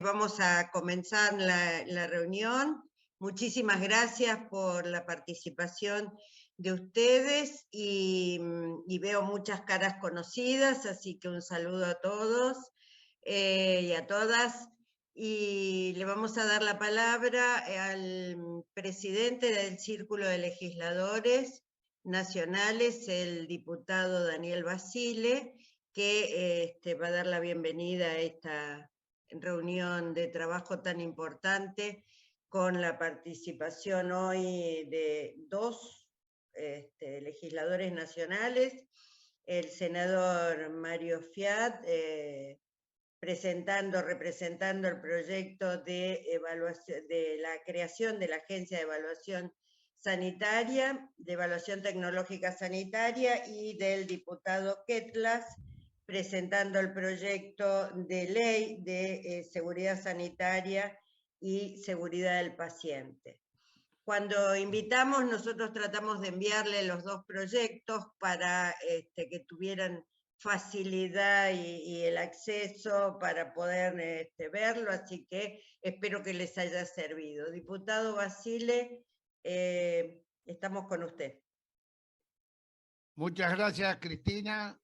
Vamos a comenzar la reunión. Muchísimas gracias por la participación de ustedes y veo muchas caras conocidas, así que un saludo a todos y a todas. Y le vamos a dar la palabra al presidente del Círculo de Legisladores Nacionales, el diputado Daniel Basile, que va a dar la bienvenida a esta reunión de trabajo tan importante, con la participación hoy de dos legisladores nacionales, el senador Mario Fiat, representando el proyecto de evaluación, de la creación de la Agencia de Evaluación Sanitaria, de Evaluación Tecnológica Sanitaria, y del diputado Ketlas, presentando el proyecto de ley de seguridad sanitaria y seguridad del paciente. Cuando invitamos, nosotros tratamos de enviarle los dos proyectos para que tuvieran facilidad y el acceso para poder verlo, así que espero que les haya servido. Diputado Basile, estamos con usted. Muchas gracias, Cristina.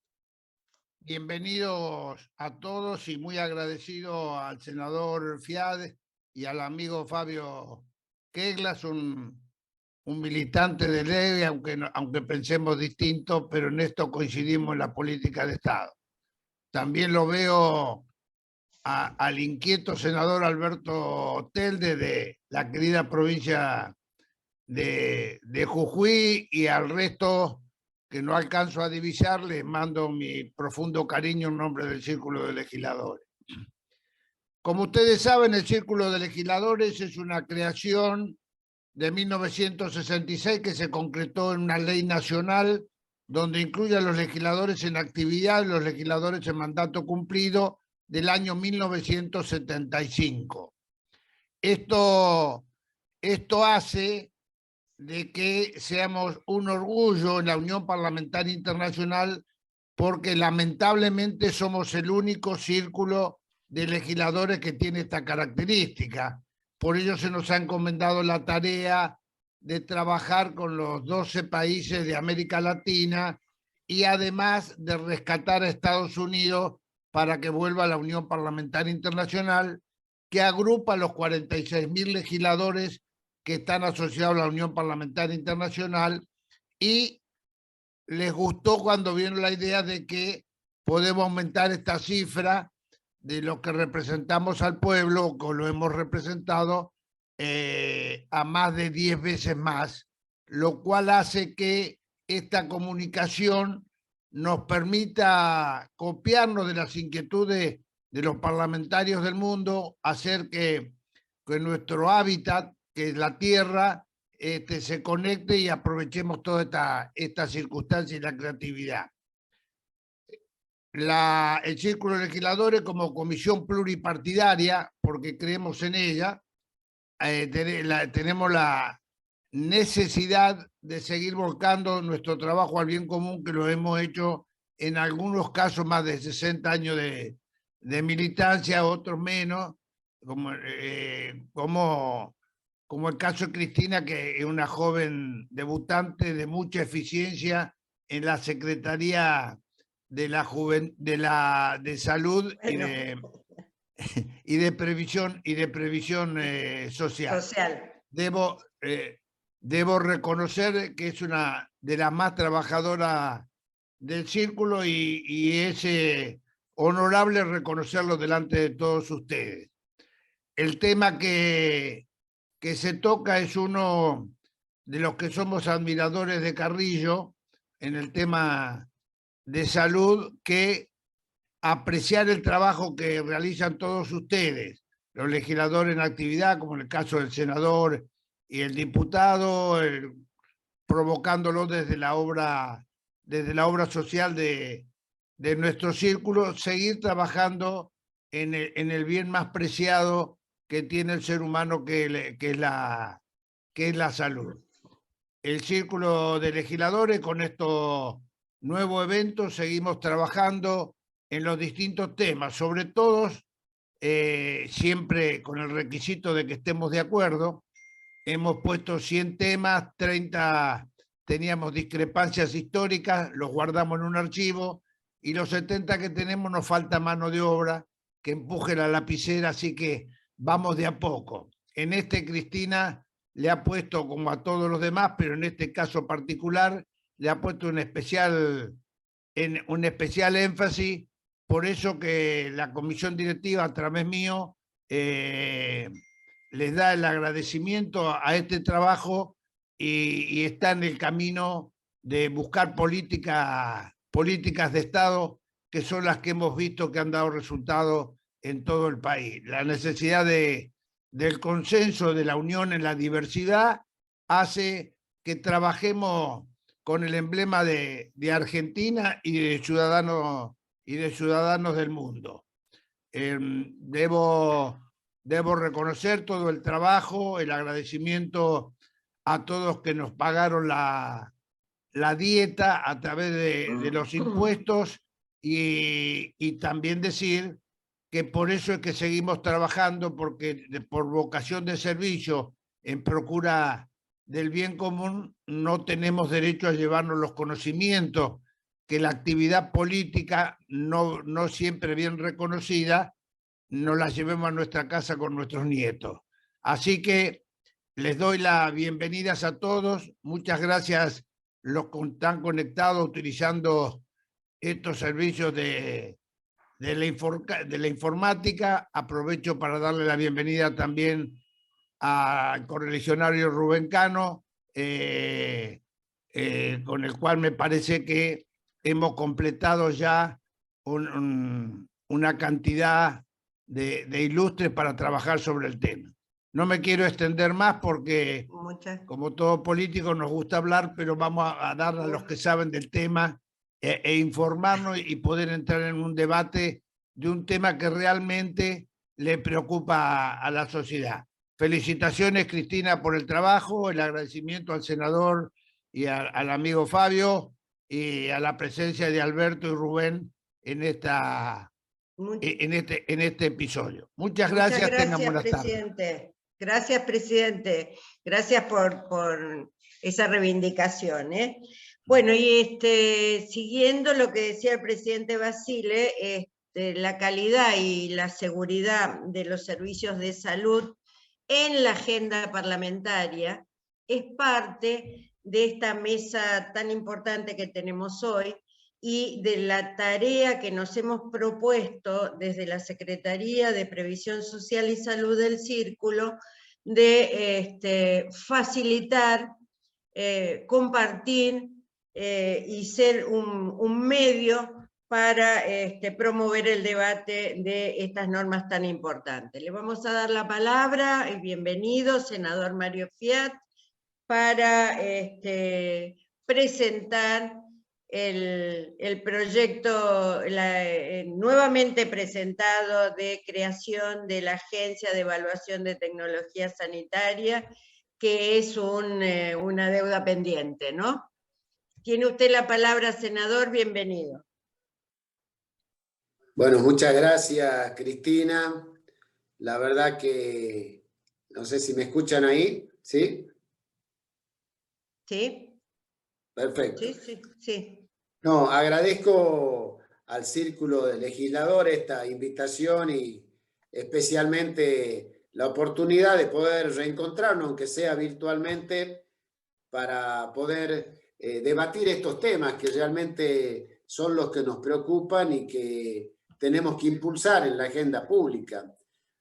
Bienvenidos a todos y muy agradecido al senador Fiat y al amigo Fabio Ketlas, un militante de ley, aunque pensemos distinto, pero en esto coincidimos en la política de Estado. También lo veo al inquieto senador Alberto Telde de la querida provincia de Jujuy, y al resto que no alcanzo a divisar, les mando mi profundo cariño en nombre del Círculo de Legisladores. Como ustedes saben, el Círculo de Legisladores es una creación de 1966 que se concretó en una ley nacional donde incluye a los legisladores en actividad y los legisladores en mandato cumplido del año 1975. Esto hace de que seamos un orgullo en la Unión Parlamentaria Internacional, porque lamentablemente somos el único círculo de legisladores que tiene esta característica. Por ello se nos ha encomendado la tarea de trabajar con los 12 países de América Latina y además de rescatar a Estados Unidos para que vuelva a la Unión Parlamentaria Internacional, que agrupa a los 46.000 legisladores que están asociados a la Unión Parlamentaria Internacional, y les gustó cuando vieron la idea de que podemos aumentar esta cifra de lo que representamos al pueblo, o lo hemos representado, a más de 10 veces más, lo cual hace que esta comunicación nos permita copiarnos de las inquietudes de los parlamentarios del mundo, hacer que nuestro hábitat, que es la tierra, se conecte y aprovechemos toda esta circunstancia y la creatividad. El Círculo de Legisladores, como comisión pluripartidaria, porque creemos en ella, tenemos la necesidad de seguir volcando nuestro trabajo al bien común, que lo hemos hecho en algunos casos más de 60 años de militancia, otros menos, como el caso de Cristina, que es una joven debutante de mucha eficiencia en la Secretaría de Salud y de Previsión Social. Debo reconocer que es una de las más trabajadoras del círculo, y es honorable reconocerlo delante de todos ustedes. El tema que se toca es uno de los que somos admiradores de Carrillo en el tema de salud, que apreciar el trabajo que realizan todos ustedes, los legisladores en actividad, como en el caso del senador y el diputado, provocándolo desde la obra social de nuestro círculo, seguir trabajando en el bien más preciado que tiene el ser humano, que es la salud. El Círculo de Legisladores, con estos nuevos eventos, seguimos trabajando en los distintos temas, sobre todo siempre con el requisito de que estemos de acuerdo. Hemos puesto 100 temas, 30 teníamos discrepancias históricas, los guardamos en un archivo, y los 70 que tenemos nos falta mano de obra que empuje la lapicera, así que vamos de a poco. En este, Cristina le ha puesto, como a todos los demás, pero en este caso particular, le ha puesto un especial énfasis, por eso que la comisión directiva, a través mío, les da el agradecimiento a este trabajo y está en el camino de buscar políticas de Estado que son las que hemos visto que han dado resultados en todo el país. La necesidad del consenso, de la unión en la diversidad, hace que trabajemos con el emblema de Argentina y de ciudadanos del mundo. Debo reconocer todo el trabajo, el agradecimiento a todos que nos pagaron la dieta a través de los impuestos, y también decir que por eso es que seguimos trabajando, porque por vocación de servicio en procura del bien común no tenemos derecho a llevarnos los conocimientos que la actividad política, no siempre bien reconocida, nos la llevemos a nuestra casa con nuestros nietos. Así que les doy las bienvenidas a todos. Muchas gracias los que están conectados utilizando estos servicios de la informática. Aprovecho para darle la bienvenida también al correligionario Rubén Cano, con el cual me parece que hemos completado ya una cantidad de ilustres para trabajar sobre el tema. No me quiero extender más porque, como todo político, nos gusta hablar, pero vamos a darle a los que saben del tema e informarnos y poder entrar en un debate de un tema que realmente le preocupa a la sociedad. Felicitaciones, Cristina, por el trabajo, el agradecimiento al senador y al amigo Fabio, y a la presencia de Alberto y Rubén en este episodio. Muchas gracias, tengan buenas presidente. Tardes. Gracias, presidente. Gracias por esa reivindicación. Bueno, y siguiendo lo que decía el presidente Basile, la calidad y la seguridad de los servicios de salud en la agenda parlamentaria es parte de esta mesa tan importante que tenemos hoy y de la tarea que nos hemos propuesto desde la Secretaría de Previsión Social y Salud del Círculo de facilitar, compartir y ser un medio para promover el debate de estas normas tan importantes. Le vamos a dar la palabra, bienvenido, senador Mario Fiat, para presentar el proyecto nuevamente presentado de creación de la Agencia de Evaluación de Tecnología Sanitaria, que es una deuda pendiente, ¿no? Tiene usted la palabra, senador, bienvenido. Bueno, muchas gracias, Cristina. La verdad que, no sé si me escuchan ahí, ¿sí? ¿Sí? Perfecto. Sí. No, agradezco al Círculo de Legisladores esta invitación y especialmente la oportunidad de poder reencontrarnos, aunque sea virtualmente, para poder debatir estos temas que realmente son los que nos preocupan y que tenemos que impulsar en la agenda pública.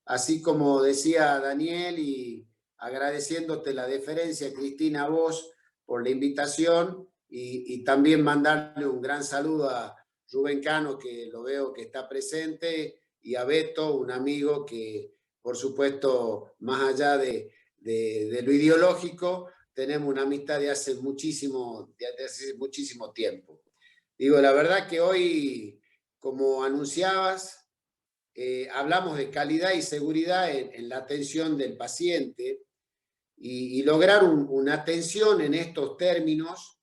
Así como decía Daniel, y agradeciéndote la deferencia, Cristina, a vos por la invitación, y también mandarle un gran saludo a Rubén Cano, que lo veo que está presente, y a Beto, un amigo que, por supuesto, más allá de lo ideológico, tenemos una amistad de hace muchísimo tiempo. Digo, la verdad que hoy, como anunciabas, hablamos de calidad y seguridad en la atención del paciente, y lograr una atención en estos términos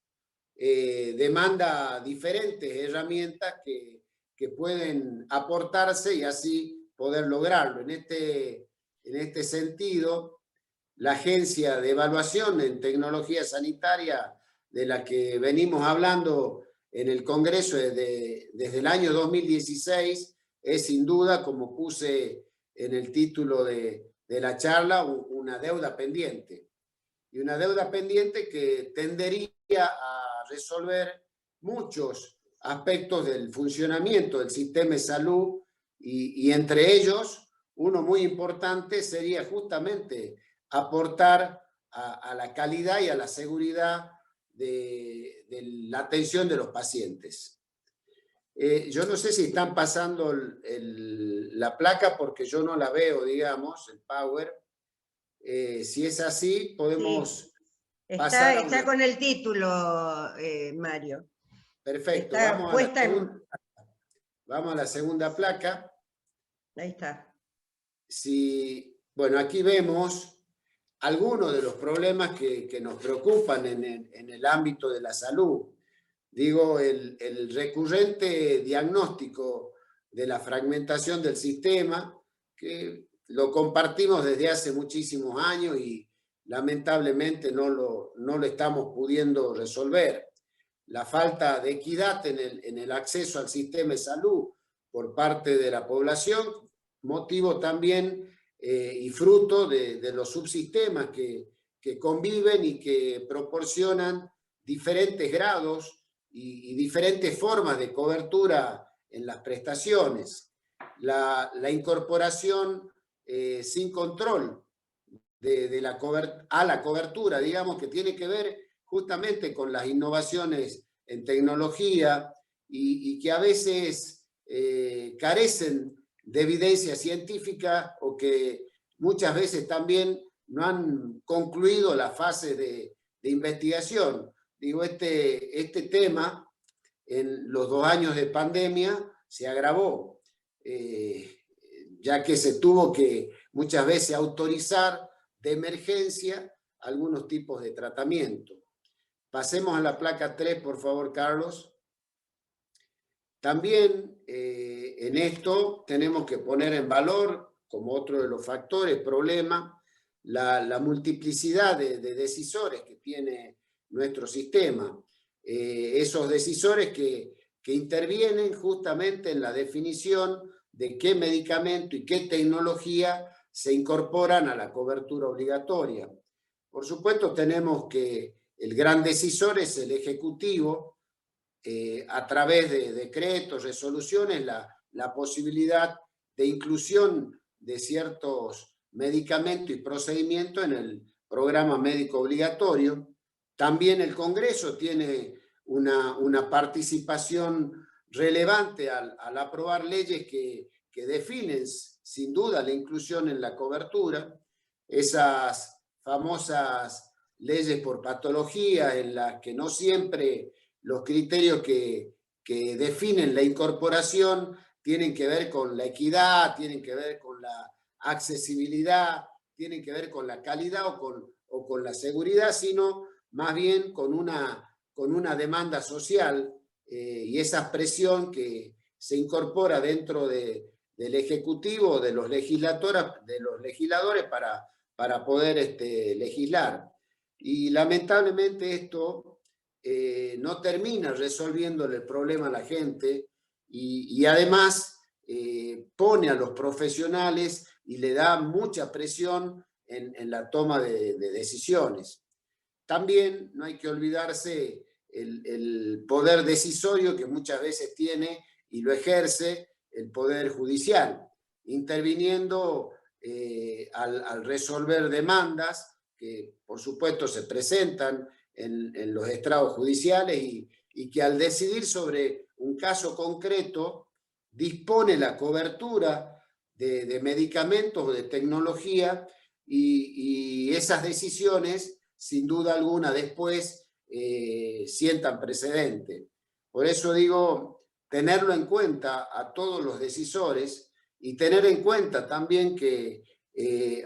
demanda diferentes herramientas que pueden aportarse y así poder lograrlo. En este sentido, la Agencia de Evaluación en Tecnología Sanitaria, de la que venimos hablando en el Congreso desde el año 2016, es sin duda, como puse en el título de la charla, una deuda pendiente. Y una deuda pendiente que tendería a resolver muchos aspectos del funcionamiento del sistema de salud y entre ellos, uno muy importante sería justamente aportar a la calidad y a la seguridad de la atención de los pacientes. Yo no sé si están pasando la placa porque yo no la veo, digamos, el Power. Si es así, podemos pasar a Está con el título, Mario. Perfecto, vamos a la segunda placa. Ahí está. Bueno, aquí vemos algunos de los problemas que nos preocupan en el ámbito de la salud. Digo, el recurrente diagnóstico de la fragmentación del sistema, que lo compartimos desde hace muchísimos años y lamentablemente no lo estamos pudiendo resolver. La falta de equidad en el acceso al sistema de salud por parte de la población, motivo también y fruto de los subsistemas que conviven y que proporcionan diferentes grados y diferentes formas de cobertura en las prestaciones. La incorporación sin control a la cobertura, digamos, que tiene que ver justamente con las innovaciones en tecnología y que a veces carecen de evidencia científica o que muchas veces también no han concluido la fase de investigación. Digo, este tema en los 2 años de pandemia se agravó, ya que se tuvo que muchas veces autorizar de emergencia algunos tipos de tratamiento. Pasemos a la placa 3, por favor, Carlos. También en esto tenemos que poner en valor, como otro de los factores, problema, la multiplicidad de decisores que tiene nuestro sistema. Esos decisores que intervienen justamente en la definición de qué medicamento y qué tecnología se incorporan a la cobertura obligatoria. Por supuesto, tenemos que el gran decisor es el Ejecutivo, a través de decretos, resoluciones, la posibilidad de inclusión de ciertos medicamentos y procedimientos en el programa médico obligatorio. También el Congreso tiene una participación relevante al aprobar leyes que definen sin duda la inclusión en la cobertura. Esas famosas leyes por patología en las que no siempre los criterios que definen la incorporación tienen que ver con la equidad, tienen que ver con la accesibilidad, tienen que ver con la calidad o con la seguridad, sino más bien con una demanda social y esa presión que se incorpora dentro del Ejecutivo, de los legisladores para poder legislar. Y lamentablemente esto no termina resolviéndole el problema a la gente y además pone a los profesionales y le da mucha presión en la toma de decisiones. También no hay que olvidarse el poder decisorio que muchas veces tiene y lo ejerce el Poder Judicial, interviniendo al resolver demandas que por supuesto se presentan en los estrados judiciales y que al decidir sobre un caso concreto dispone la cobertura de medicamentos o de tecnología y esas decisiones sin duda alguna después sientan precedente. Por eso digo, tenerlo en cuenta a todos los decisores y tener en cuenta también que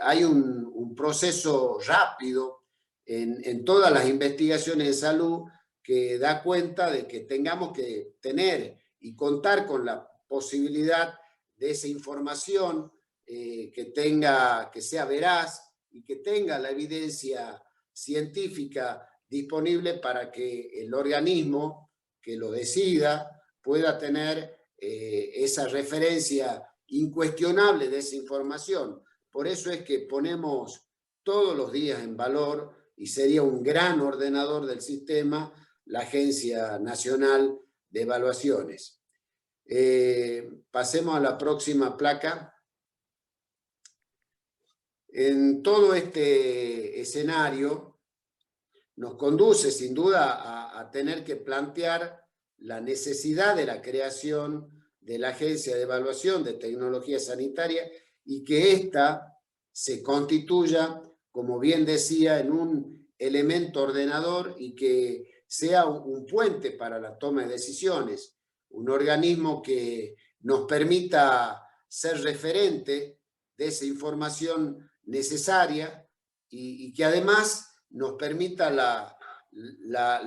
hay un proceso rápido en todas las investigaciones de salud que da cuenta de que tengamos que tener y contar con la posibilidad de esa información, que sea veraz y que tenga la evidencia científica disponible para que el organismo que lo decida pueda tener esa referencia incuestionable de esa información. Por eso es que ponemos todos los días en valor, y sería un gran ordenador del sistema, la Agencia Nacional de Evaluaciones. Pasemos a la próxima placa. En todo este escenario nos conduce sin duda a tener que plantear la necesidad de la creación de la Agencia de Evaluación de Tecnología Sanitaria y que ésta se constituya, como bien decía, en un elemento ordenador y que sea un puente para la toma de decisiones, un organismo que nos permita ser referente de esa información necesaria y que además nos permita la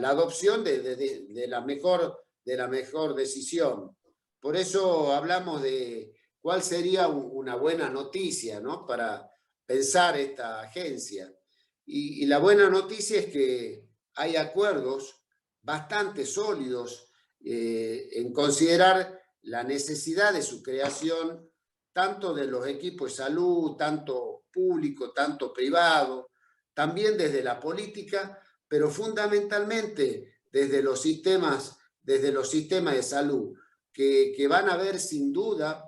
adopción de la mejor decisión. Por eso hablamos de cuál sería una buena noticia, ¿no?, para pensar esta agencia. Y la buena noticia es que hay acuerdos bastante sólidos en considerar la necesidad de su creación, tanto de los equipos de salud, tanto público, tanto privado, también desde la política, pero fundamentalmente desde los sistemas de salud, que van a ver sin duda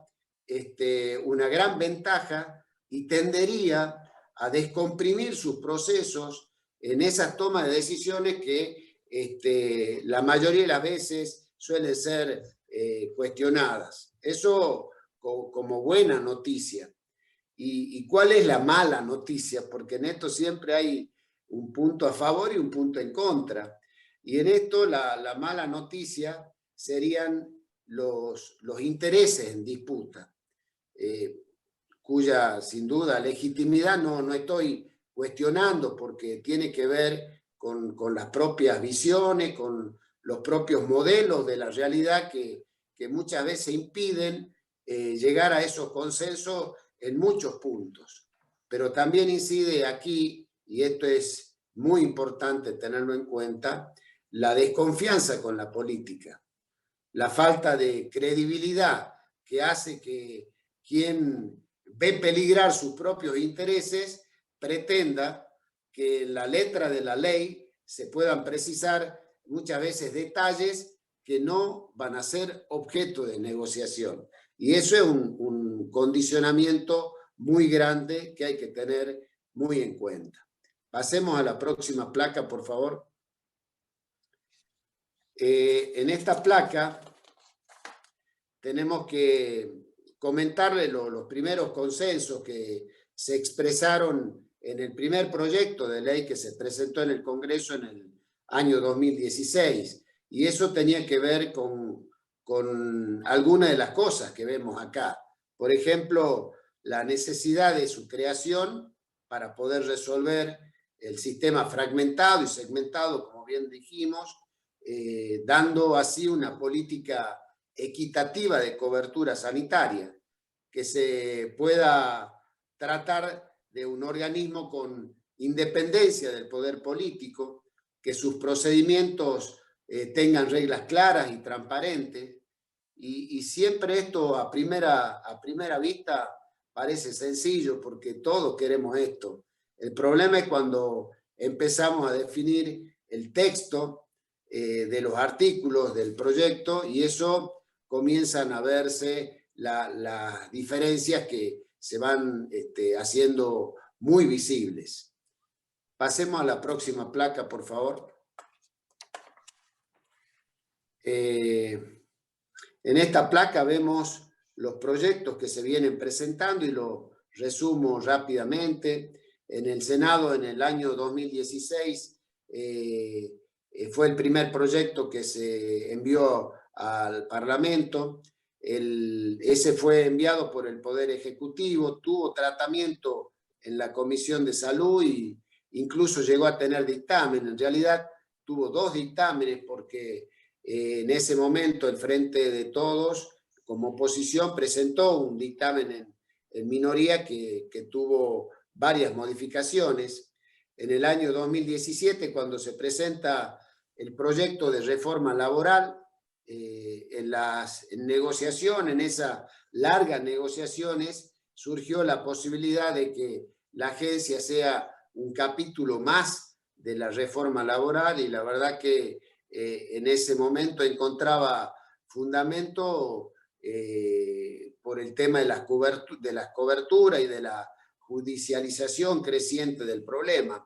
una gran ventaja y tendería a descomprimir sus procesos en esas tomas de decisiones que la mayoría de las veces suelen ser cuestionadas. Eso como buena noticia. ¿Y cuál es la mala noticia? Porque en esto siempre hay un punto a favor y un punto en contra. Y en esto la mala noticia serían los intereses en disputa, cuya sin duda legitimidad no estoy cuestionando, porque tiene que ver con las propias visiones, con los propios modelos de la realidad que muchas veces impiden llegar a esos consensos en muchos puntos. Pero también incide aquí, y esto es muy importante tenerlo en cuenta, la desconfianza con la política, la falta de credibilidad que hace que quien ve peligrar sus propios intereses pretenda que en la letra de la ley se puedan precisar muchas veces detalles que no van a ser objeto de negociación. Y eso es un condicionamiento muy grande que hay que tener muy en cuenta. Pasemos a la próxima placa, por favor. En esta placa tenemos que comentarle los primeros consensos que se expresaron en el primer proyecto de ley que se presentó en el Congreso en el año 2016. Y eso tenía que ver con algunas de las cosas que vemos acá. Por ejemplo, la necesidad de su creación para poder resolver el sistema fragmentado y segmentado, como bien dijimos, dando así una política equitativa de cobertura sanitaria, que se pueda tratar de un organismo con independencia del poder político, que sus procedimientos tengan reglas claras y transparentes, y siempre esto a primera vista parece sencillo porque todos queremos esto. El problema es cuando empezamos a definir el texto de los artículos del proyecto, y eso comienzan a verse las diferencias que se van haciendo muy visibles. Pasemos a la próxima placa, por favor. En esta placa vemos los proyectos que se vienen presentando y lo resumo rápidamente. En el Senado, en el año 2016, fue el primer proyecto que se envió al Parlamento. Ese fue enviado por el Poder Ejecutivo, tuvo tratamiento en la Comisión de Salud e incluso llegó a tener dictamen. En realidad tuvo 2 dictámenes porque en ese momento el Frente de Todos, como oposición, presentó un dictamen en minoría que tuvo varias modificaciones. En el año 2017, cuando se presenta el proyecto de reforma laboral, en esas largas negociaciones, surgió la posibilidad de que la agencia sea un capítulo más de la reforma laboral, y la verdad que en ese momento encontraba fundamento por el tema de las coberturas y de la judicialización creciente del problema.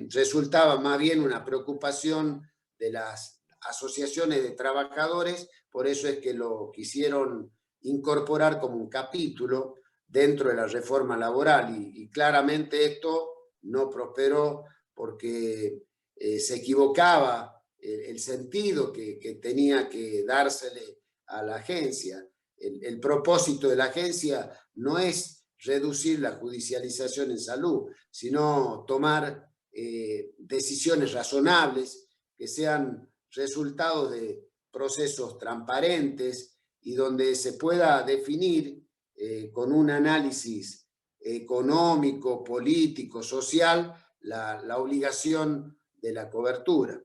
Resultaba más bien una preocupación de las asociaciones de trabajadores, por eso es que lo quisieron incorporar como un capítulo dentro de la reforma laboral, y claramente esto no prosperó porque se equivocaba el sentido que tenía que dársele a la agencia. El propósito de la agencia no es reducir la judicialización en salud, sino tomar decisiones razonables que sean resultados de procesos transparentes y donde se pueda definir con un análisis económico, político, social, la obligación de la cobertura.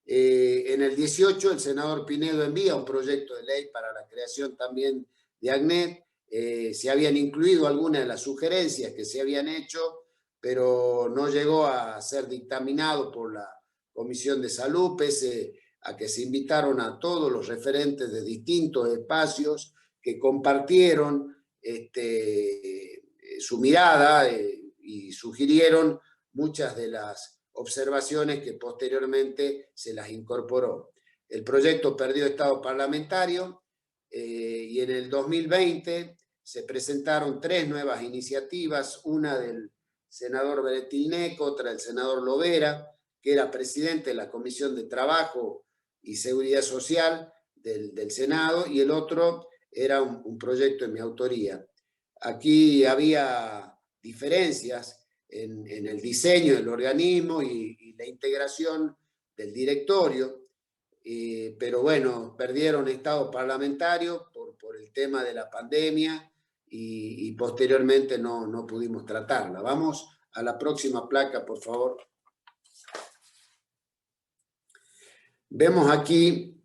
En el 18 el senador Pinedo envía un proyecto de ley para la creación también de ACNET. Se habían incluido algunas de las sugerencias que se habían hecho, pero no llegó a ser dictaminado por la Comisión de Salud, pese a que se invitaron a todos los referentes de distintos espacios que compartieron su mirada y sugirieron muchas de las observaciones que posteriormente se las incorporó. El proyecto perdió estado parlamentario y en el 2020 se presentaron 3 nuevas iniciativas, una del senador Beretilneco, otra del senador Lovera, que era presidente de la Comisión de Trabajo y Seguridad Social del Senado, y el otro era un proyecto de mi autoría. Aquí había diferencias en el diseño del organismo y la integración del directorio, pero bueno, perdieron estado parlamentario por el tema de la pandemia y posteriormente no pudimos tratarla. Vamos a la próxima placa, por favor. Vemos aquí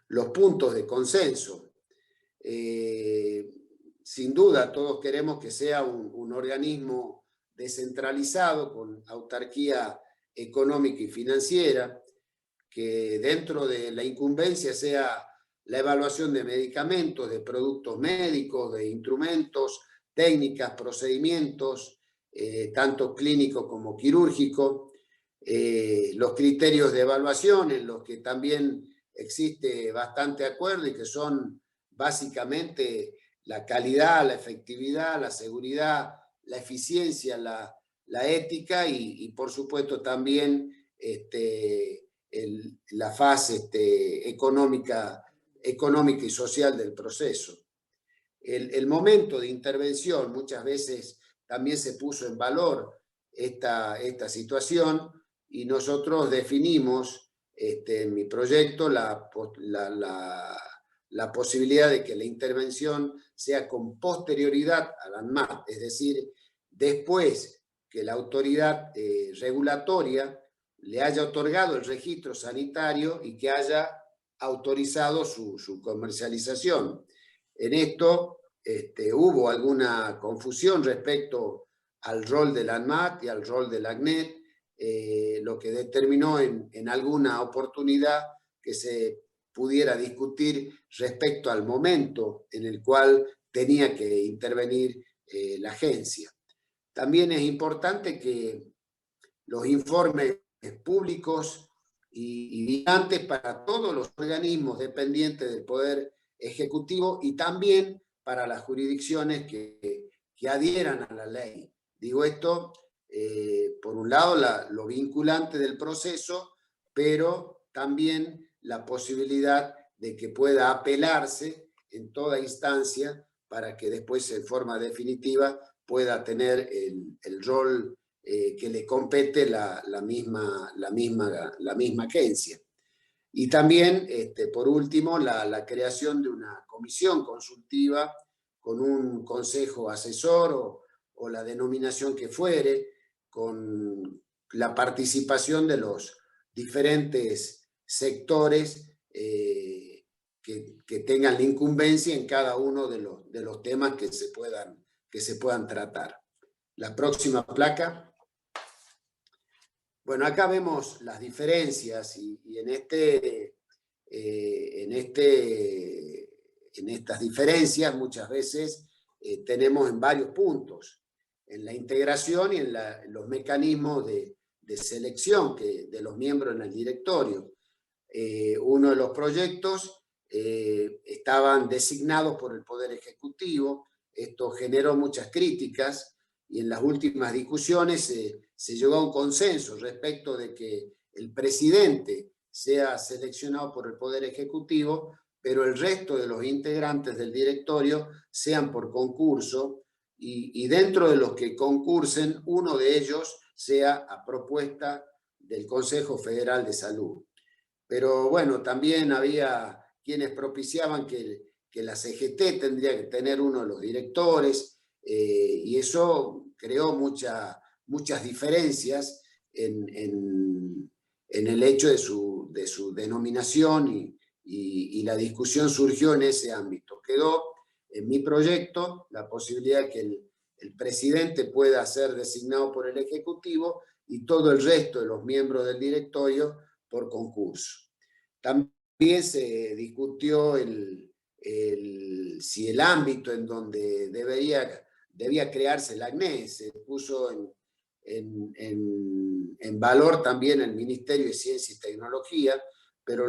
los puntos de consenso. Sin duda, todos queremos que sea un organismo descentralizado, con autarquía económica y financiera, que dentro de la incumbencia sea la evaluación de medicamentos, de productos médicos, de instrumentos, técnicas, procedimientos, tanto clínico como quirúrgico, los criterios de evaluación en los que también existe bastante acuerdo y que son básicamente la calidad, la efectividad, la seguridad, la eficiencia, la ética y por supuesto también la fase económica y social del proceso. El momento de intervención muchas veces también se puso en valor esta situación y nosotros definimos en mi proyecto la posibilidad de que la intervención sea con posterioridad a la ANMAT, es decir, después que la autoridad regulatoria le haya otorgado el registro sanitario y que haya autorizado su comercialización. En esto hubo alguna confusión respecto al rol de la ANMAT y al rol de la ACNET, lo que determinó en alguna oportunidad que se pudiera discutir respecto al momento en el cual tenía que intervenir la agencia. También es importante que los informes públicos y vigilantes para todos los organismos dependientes del Poder Ejecutivo y también para las jurisdicciones que adhieran a la ley. Digo esto, por un lado, lo vinculante del proceso, pero también la posibilidad de que pueda apelarse en toda instancia para que después en forma definitiva pueda tener el rol que le compete la misma agencia. Y también, por último, la creación de una comisión consultiva con un consejo asesor o la denominación que fuere, con la participación de los diferentes sectores que tengan la incumbencia en cada uno de los temas que se puedan tratar. La próxima placa. Bueno, acá vemos las diferencias y en estas diferencias muchas veces tenemos en varios puntos, en la integración y en los mecanismos de selección de los miembros en el directorio. Uno de los proyectos estaban designados por el Poder Ejecutivo. Esto generó muchas críticas y en las últimas discusiones se llegó a un consenso respecto de que el presidente sea seleccionado por el Poder Ejecutivo, pero el resto de los integrantes del directorio sean por concurso y dentro de los que concursen, uno de ellos sea a propuesta del Consejo Federal de Salud. Pero bueno, también había quienes propiciaban que la CGT tendría que tener uno de los directores, y eso creó muchas diferencias en el hecho de su denominación y la discusión surgió en ese ámbito. Quedó en mi proyecto la posibilidad de que el presidente pueda ser designado por el Ejecutivo y todo el resto de los miembros del directorio por concurso. También se discutió si el ámbito en donde debía crearse el ACNE. Se puso en valor también el Ministerio de Ciencia y Tecnología, pero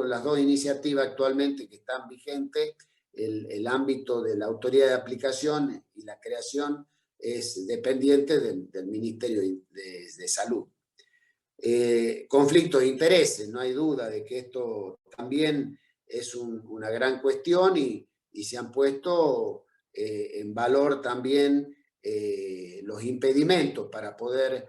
las dos iniciativas actualmente que están vigentes, el ámbito de la autoridad de aplicación y la creación es dependiente del Ministerio de Salud. Conflictos de intereses, no hay duda de que esto también es una gran cuestión y se han puesto en valor también los impedimentos para poder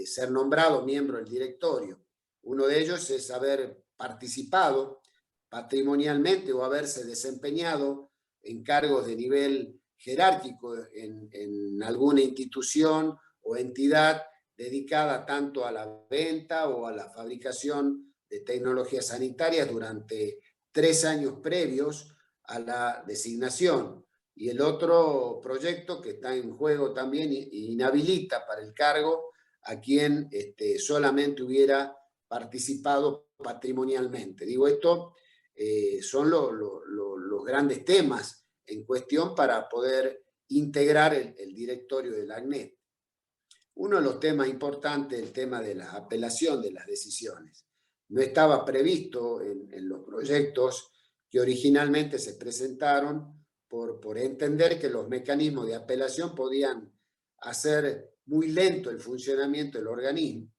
ser nombrado miembro del directorio. Uno de ellos es haber participado patrimonialmente o haberse desempeñado en cargos de nivel jerárquico en alguna institución o entidad dedicada tanto a la venta o a la fabricación de tecnologías sanitarias durante 3 años previos a la designación. Y el otro proyecto que está en juego también inhabilita para el cargo a quien solamente hubiera participado patrimonialmente. Digo, esto son los grandes temas en cuestión para poder integrar el directorio del ACNET. Uno de los temas importantes es el tema de la apelación de las decisiones. No estaba previsto en los proyectos que originalmente se presentaron por entender que los mecanismos de apelación podían hacer muy lento el funcionamiento del organismo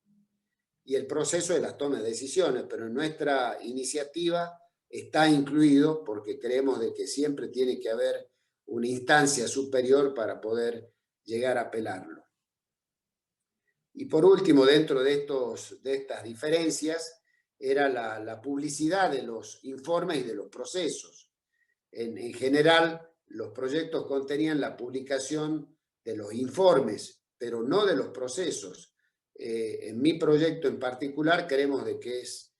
y el proceso de la toma de decisiones, pero en nuestra iniciativa está incluido porque creemos de que siempre tiene que haber una instancia superior para poder llegar a apelarlo. Y por último, dentro de estas diferencias, era la publicidad de los informes y de los procesos. En general, los proyectos contenían la publicación de los informes, pero no de los procesos. En mi proyecto en particular creemos de que es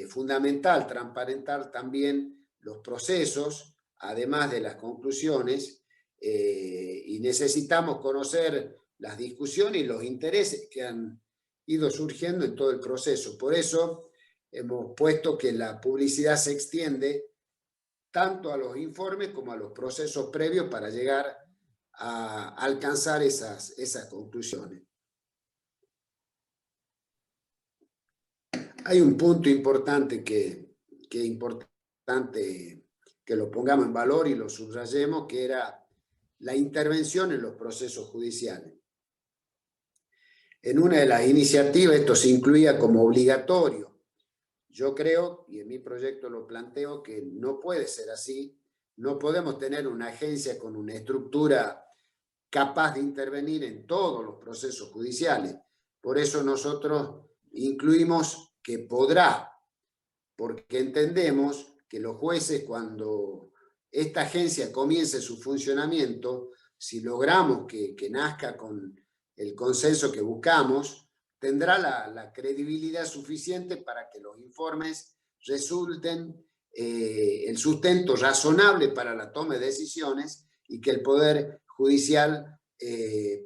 fundamental transparentar también los procesos, además de las conclusiones, y necesitamos conocer las discusiones y los intereses que han ido surgiendo en todo el proceso. Por eso hemos puesto que la publicidad se extiende tanto a los informes como a los procesos previos para llegar a alcanzar esas conclusiones. Hay un punto importante que es importante que lo pongamos en valor y lo subrayemos, que era la intervención en los procesos judiciales. En una de las iniciativas esto se incluía como obligatorio. Yo creo, y en mi proyecto lo planteo, que no puede ser así. No podemos tener una agencia con una estructura capaz de intervenir en todos los procesos judiciales. Por eso nosotros incluimos que podrá porque entendemos que los jueces, cuando esta agencia comience su funcionamiento, si logramos que nazca con el consenso que buscamos, tendrá la credibilidad suficiente para que los informes resulten el sustento razonable para la toma de decisiones y que el Poder Judicial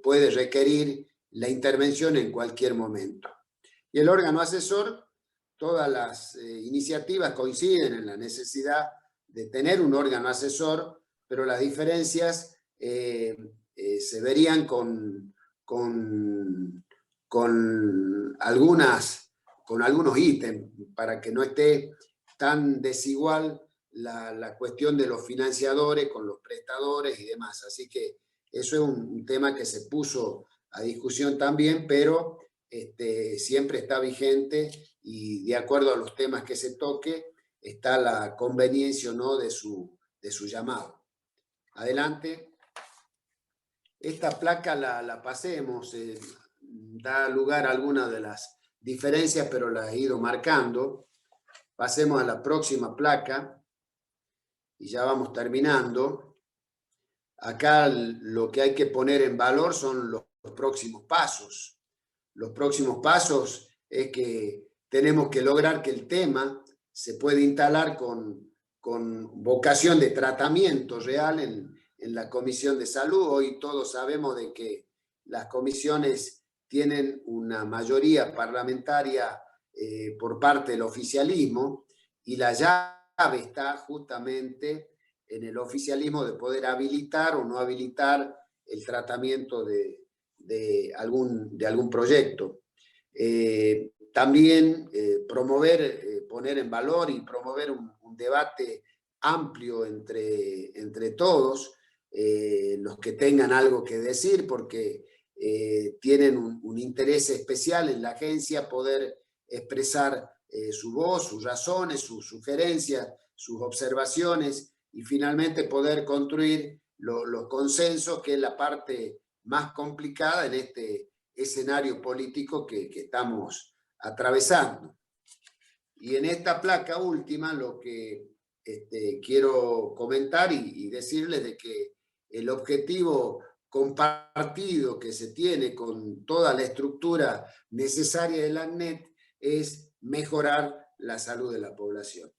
puede requerir la intervención en cualquier momento. Y el órgano asesor, todas las iniciativas coinciden en la necesidad de tener un órgano asesor, pero las diferencias se verían con algunos ítems, para que no esté tan desigual la cuestión de los financiadores con los prestadores y demás. Así que eso es un tema que se puso a discusión también, pero siempre está vigente y de acuerdo a los temas que se toque está la conveniencia o no de su llamado. Adelante. Esta placa la pasemos, da lugar a algunas de las diferencias, pero las he ido marcando. Pasemos a la próxima placa y ya vamos terminando. Acá lo que hay que poner en valor son los próximos pasos. Los próximos pasos es que tenemos que lograr que el tema se pueda instalar con vocación de tratamiento real en la Comisión de Salud. Hoy todos sabemos de que las comisiones tienen una mayoría parlamentaria por parte del oficialismo, y la llave está justamente en el oficialismo de poder habilitar o no habilitar el tratamiento de algún proyecto. También promover, poner en valor y promover un debate amplio entre todos, los que tengan algo que decir, porque tienen un interés especial en la agencia, poder expresar su voz, sus razones, sus sugerencias, sus observaciones, y finalmente poder construir los consensos, que es la parte más complicada en este escenario político que estamos atravesando. Y en esta placa última lo que quiero comentar y decirles de que el objetivo compartido que se tiene con toda la estructura necesaria del ANNET es mejorar la salud de la población.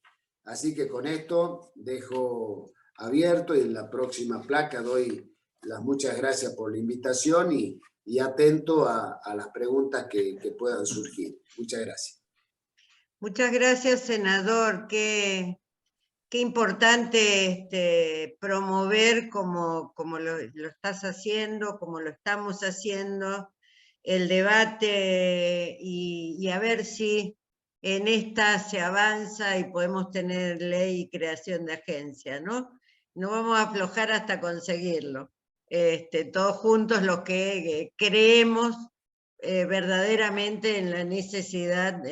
Así que con esto dejo abierto, y en la próxima placa doy las muchas gracias por la invitación y atento a las preguntas que puedan surgir. Muchas gracias. Muchas gracias, senador. Qué importante promover como lo estás haciendo, como lo estamos haciendo, el debate, y a ver si en esta se avanza y podemos tener ley y creación de agencia, ¿no? No vamos a aflojar hasta conseguirlo. Todos juntos los que creemos verdaderamente en la necesidad,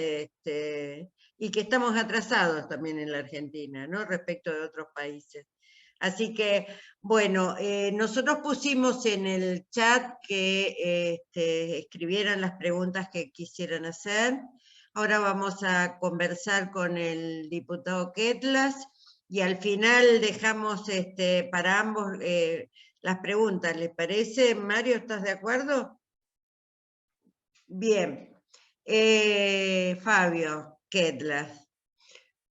y que estamos atrasados también en la Argentina, ¿no? Respecto de otros países. Así que, bueno, nosotros pusimos en el chat que escribieran las preguntas que quisieran hacer. Ahora vamos a conversar con el diputado Quetlas, y al final dejamos para ambos las preguntas. ¿Les parece? Mario, ¿estás de acuerdo? Bien. Fabio Quetlas.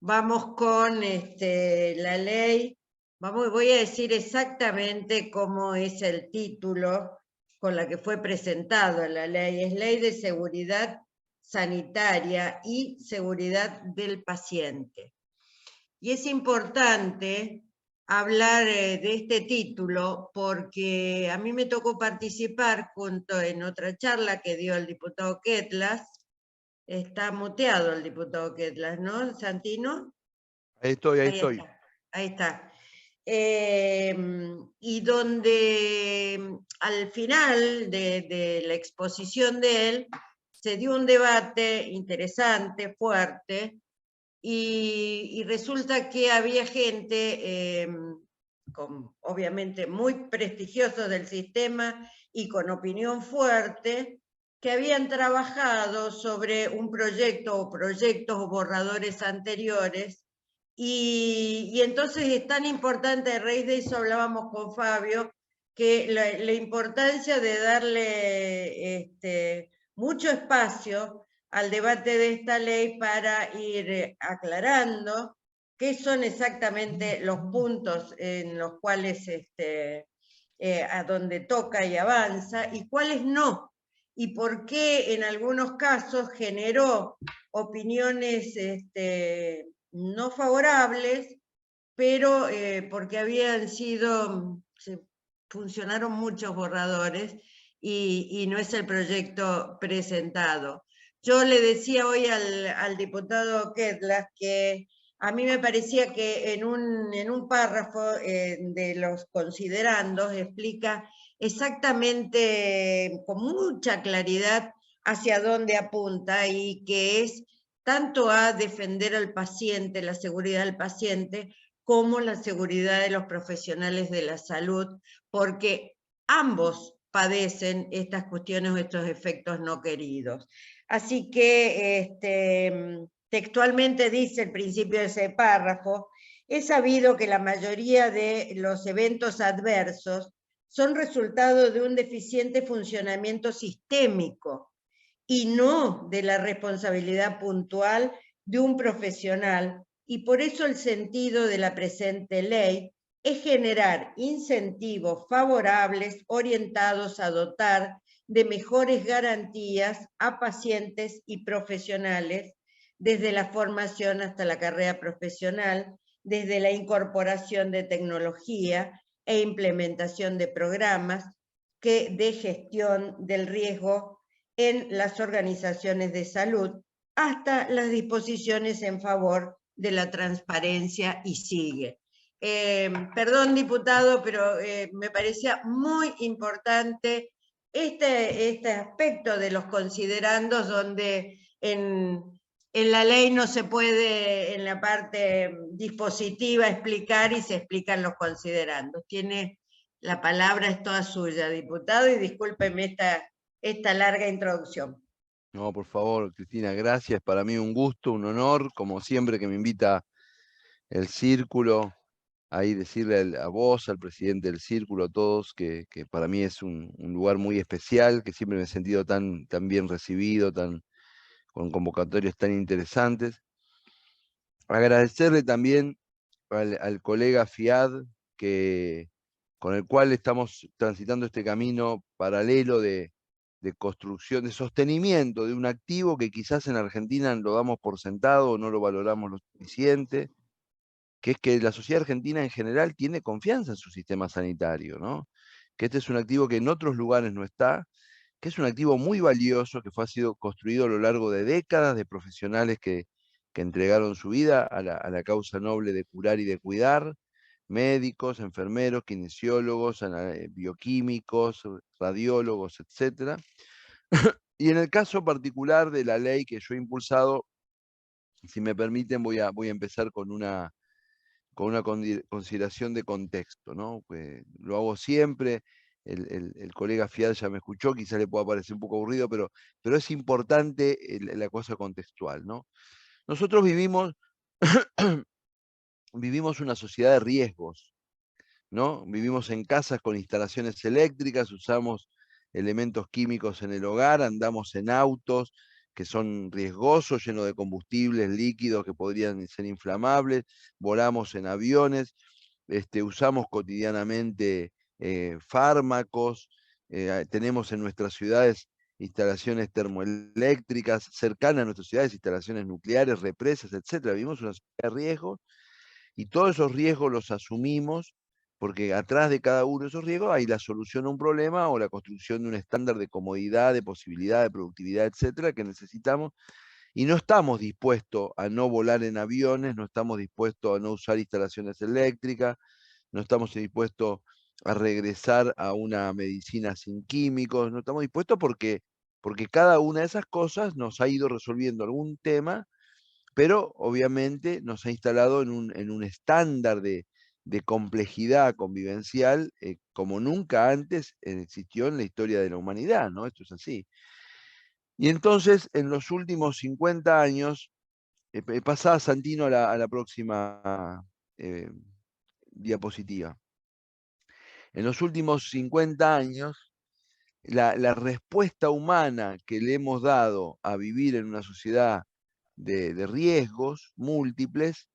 Vamos con la ley. Voy a decir exactamente cómo es el título con la que fue presentado la ley. Es Ley de Seguridad Sanitaria y Seguridad del Paciente. Y es importante hablar de este título porque a mí me tocó participar junto en otra charla que dio el diputado Quetlas. Está muteado el diputado Quetlas, ¿no, Santino? Ahí estoy. Ahí está. Y donde al final de la exposición de él se dio un debate interesante, fuerte, y resulta que había gente, obviamente muy prestigiosos del sistema y con opinión fuerte, que habían trabajado sobre un proyecto o proyectos o borradores anteriores, y entonces es tan importante, a raíz de eso hablábamos con Fabio, que la importancia de darle mucho espacio al debate de esta ley para ir aclarando qué son exactamente los puntos en los cuales a donde toca y avanza y cuáles no, y por qué en algunos casos generó opiniones no favorables, pero porque habían sido, funcionaron muchos borradores y no es el proyecto presentado. Yo le decía hoy al diputado Ketlas que a mí me parecía que en un párrafo de los considerandos explica exactamente con mucha claridad hacia dónde apunta y que es tanto a defender al paciente, la seguridad del paciente, como la seguridad de los profesionales de la salud, porque ambos padecen estas cuestiones o estos efectos no queridos. Así que textualmente dice el principio de ese párrafo: es sabido que la mayoría de los eventos adversos son resultado de un deficiente funcionamiento sistémico y no de la responsabilidad puntual de un profesional, y por eso el sentido de la presente ley es generar incentivos favorables orientados a dotar de mejores garantías a pacientes y profesionales, desde la formación hasta la carrera profesional, desde la incorporación de tecnología e implementación de programas de gestión del riesgo en las organizaciones de salud, hasta las disposiciones en favor de la transparencia, y sigue. Perdón, diputado, pero me parecía muy importante este aspecto de los considerandos, donde en la ley no se puede, en la parte dispositiva, explicar, y se explican los considerandos. Tiene la palabra, es toda suya, diputado, y discúlpeme esta larga introducción. No, por favor, Cristina, gracias. Para mí un gusto, un honor, como siempre que me invita el Círculo, ahí decirle a vos, al presidente del Círculo, a todos, que para mí es un lugar muy especial, que siempre me he sentido tan bien recibido, con convocatorias tan interesantes. Agradecerle también al colega Fiad, con el cual estamos transitando este camino paralelo de construcción, de sostenimiento de un activo que quizás en Argentina lo damos por sentado o no lo valoramos lo suficiente, que es que la sociedad argentina en general tiene confianza en su sistema sanitario, ¿no? Que este es un activo que en otros lugares no está, que es un activo muy valioso, que ha sido construido a lo largo de décadas de profesionales que entregaron su vida a la causa noble de curar y de cuidar, médicos, enfermeros, kinesiólogos, bioquímicos, radiólogos, etc. Y en el caso particular de la ley que yo he impulsado, si me permiten, voy a empezar con una consideración de contexto, ¿no? Pues lo hago siempre, el colega Fiat ya me escuchó, quizá le pueda parecer un poco aburrido, pero es importante la cosa contextual, ¿no? Nosotros vivimos una sociedad de riesgos, ¿no? Vivimos en casas con instalaciones eléctricas, usamos elementos químicos en el hogar, andamos en autos que son riesgosos, llenos de combustibles líquidos que podrían ser inflamables, volamos en aviones, usamos cotidianamente fármacos, tenemos en nuestras ciudades instalaciones termoeléctricas, cercanas a nuestras ciudades, instalaciones nucleares, represas, etc. Vivimos una sociedad de riesgos y todos esos riesgos los asumimos porque atrás de cada uno de esos riesgos hay la solución a un problema o la construcción de un estándar de comodidad, de posibilidad, de productividad, etcétera, que necesitamos. Y no estamos dispuestos a no volar en aviones, no estamos dispuestos a no usar instalaciones eléctricas, no estamos dispuestos a regresar a una medicina sin químicos, no estamos dispuestos porque cada una de esas cosas nos ha ido resolviendo algún tema, pero obviamente nos ha instalado en un estándar de complejidad convivencial como nunca antes existió en la historia de la humanidad, ¿no? Esto es así. Y entonces, en los últimos 50 años, pasá, Santino, a la próxima diapositiva. En los últimos 50 años, la respuesta humana que le hemos dado a vivir en una sociedad de riesgos múltiples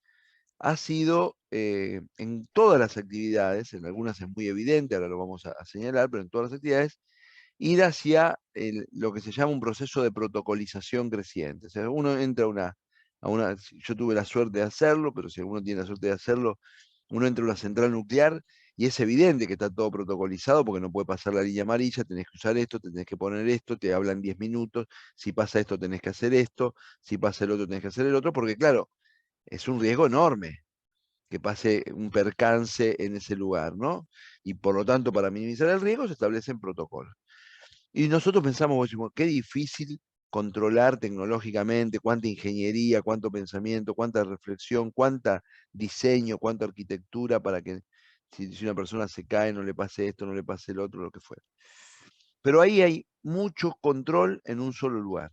ha sido en todas las actividades, en algunas es muy evidente, ahora lo vamos a señalar, pero en todas las actividades, ir hacia lo que se llama un proceso de protocolización creciente. O sea, uno entra yo tuve la suerte de hacerlo, pero si alguno tiene la suerte de hacerlo, uno entra a una central nuclear y es evidente que está todo protocolizado porque no puede pasar la línea amarilla, tenés que usar esto, tenés que poner esto, te hablan 10 minutos, si pasa esto tenés que hacer esto, si pasa el otro tenés que hacer el otro, porque claro, es un riesgo enorme que pase un percance en ese lugar, ¿no? Y por lo tanto, para minimizar el riesgo se establecen protocolos. Y nosotros pensamos, qué difícil controlar tecnológicamente, cuánta ingeniería, cuánto pensamiento, cuánta reflexión, cuánta diseño, cuánta arquitectura para que si una persona se cae no le pase esto, no le pase el otro, lo que fuera. Pero ahí hay mucho control en un solo lugar,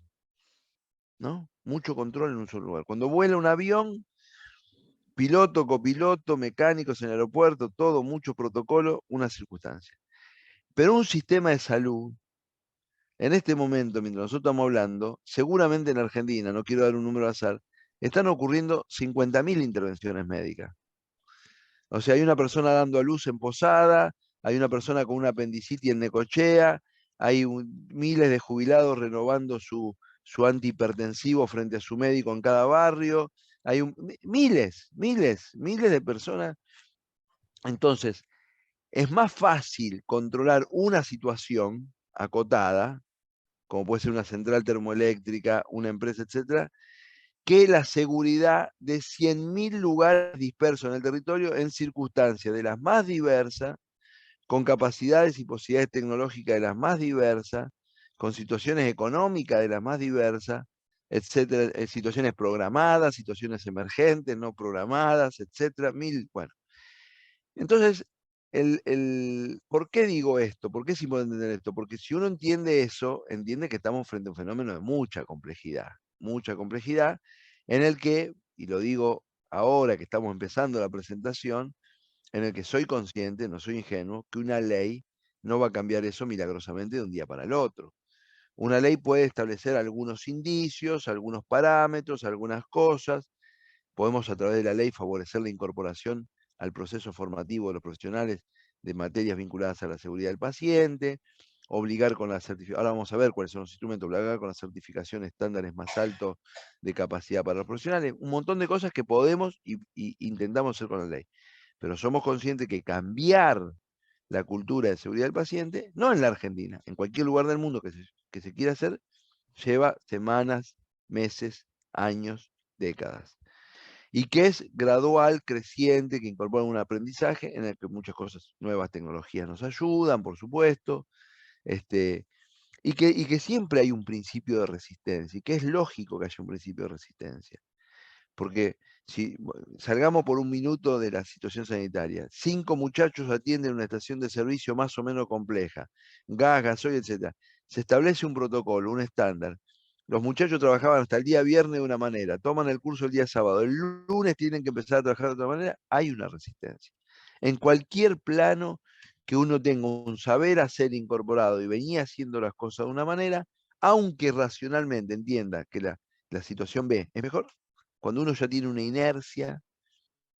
¿no? Mucho control en un solo lugar. Cuando vuela un avión, piloto, copiloto, mecánicos en el aeropuerto, todo, mucho protocolo, una circunstancia. Pero un sistema de salud, en este momento, mientras nosotros estamos hablando, seguramente en Argentina, no quiero dar un número al azar, están ocurriendo 50.000 intervenciones médicas. O sea, hay una persona dando a luz en Posada, hay una persona con una apendicitis en Necochea, hay miles de jubilados renovando su antihipertensivo frente a su médico en cada barrio, hay miles de personas. Entonces, es más fácil controlar una situación acotada, como puede ser una central termoeléctrica, una empresa, etcétera, que la seguridad de 100.000 lugares dispersos en el territorio en circunstancias de las más diversas, con capacidades y posibilidades tecnológicas de las más diversas, con situaciones económicas de las más diversas, etcétera, situaciones programadas, situaciones emergentes, no programadas, etcétera, bueno. Entonces, ¿por qué digo esto? ¿Por qué es importante entender esto? Porque si uno entiende eso, entiende que estamos frente a un fenómeno de mucha complejidad en el que, y lo digo ahora que estamos empezando la presentación, en el que soy consciente, no soy ingenuo, que una ley no va a cambiar eso milagrosamente de un día para el otro. Una ley puede establecer algunos indicios, algunos parámetros, algunas cosas. Podemos a través de la ley favorecer la incorporación al proceso formativo de los profesionales de materias vinculadas a la seguridad del paciente, obligar con la certificación, ahora vamos a ver cuáles son los instrumentos, obligar con la certificación estándares más altos de capacidad para los profesionales, un montón de cosas que podemos y intentamos hacer con la ley. Pero somos conscientes que cambiar la cultura de seguridad del paciente, no en la Argentina, en cualquier lugar del mundo que se quiera hacer, lleva semanas, meses, años, décadas. Y que es gradual, creciente, que incorpora un aprendizaje en el que muchas cosas, nuevas tecnologías nos ayudan, por supuesto, y que siempre hay un principio de resistencia, y que es lógico que haya un principio de resistencia. Porque si salgamos por un minuto de la situación sanitaria, 5 muchachos atienden una estación de servicio más o menos compleja, gas, gasoil, etc. Se establece un protocolo, un estándar. Los muchachos trabajaban hasta el día viernes de una manera, toman el curso el día sábado, el lunes tienen que empezar a trabajar de otra manera, hay una resistencia. En cualquier plano que uno tenga un saber hacer incorporado y venía haciendo las cosas de una manera, aunque racionalmente entienda que la situación B es mejor, cuando uno ya tiene una inercia,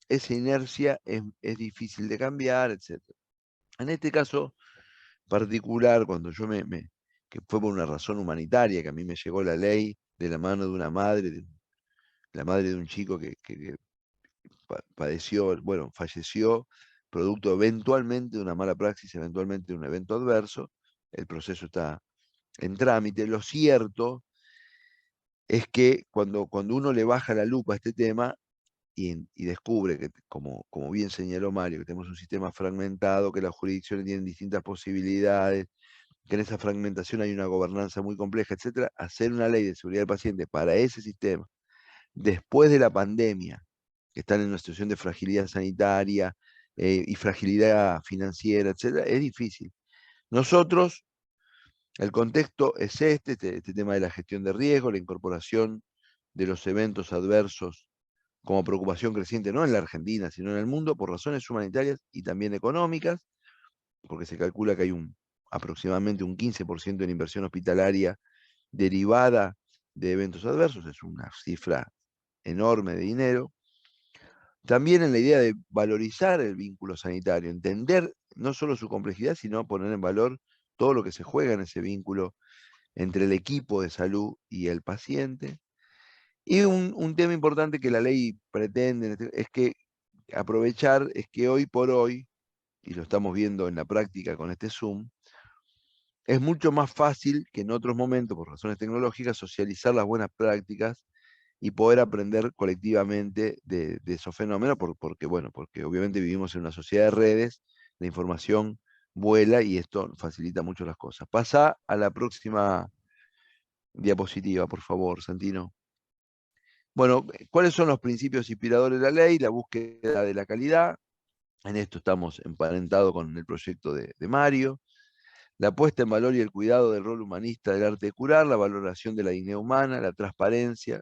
esa inercia es difícil de cambiar, etc. En este caso particular, cuando yo que fue por una razón humanitaria, que a mí me llegó la ley de la mano de una madre, la madre de un chico que padeció, bueno, falleció, producto eventualmente de una mala praxis, eventualmente de un evento adverso, el proceso está en trámite. Lo cierto es que cuando uno le baja la lupa a este tema, y descubre que, como bien señaló Mario, que tenemos un sistema fragmentado, que las jurisdicciones tienen distintas posibilidades, que en esa fragmentación hay una gobernanza muy compleja, etcétera, hacer una ley de seguridad del paciente para ese sistema, después de la pandemia, que están en una situación de fragilidad sanitaria y fragilidad financiera, etcétera, es difícil. Nosotros El contexto es este tema de la gestión de riesgo, la incorporación de los eventos adversos como preocupación creciente, no en la Argentina, sino en el mundo, por razones humanitarias y también económicas, porque se calcula que hay aproximadamente un 15% de la inversión hospitalaria derivada de eventos adversos, es una cifra enorme de dinero. También en la idea de valorizar el vínculo sanitario, entender no solo su complejidad, sino poner en valor todo lo que se juega en ese vínculo entre el equipo de salud y el paciente. Y un tema importante que la ley pretende es que aprovechar, es que hoy por hoy, y lo estamos viendo en la práctica con este Zoom, es mucho más fácil que en otros momentos, por razones tecnológicas, socializar las buenas prácticas y poder aprender colectivamente de esos fenómenos, porque obviamente vivimos en una sociedad de redes, la información vuela y esto facilita mucho las cosas. Pasa a la próxima diapositiva, por favor, Santino. Bueno, ¿cuáles son los principios inspiradores de la ley? La búsqueda de la calidad. En esto estamos emparentados con el proyecto de Mario. La puesta en valor y el cuidado del rol humanista del arte de curar, la valoración de la dignidad humana, la transparencia,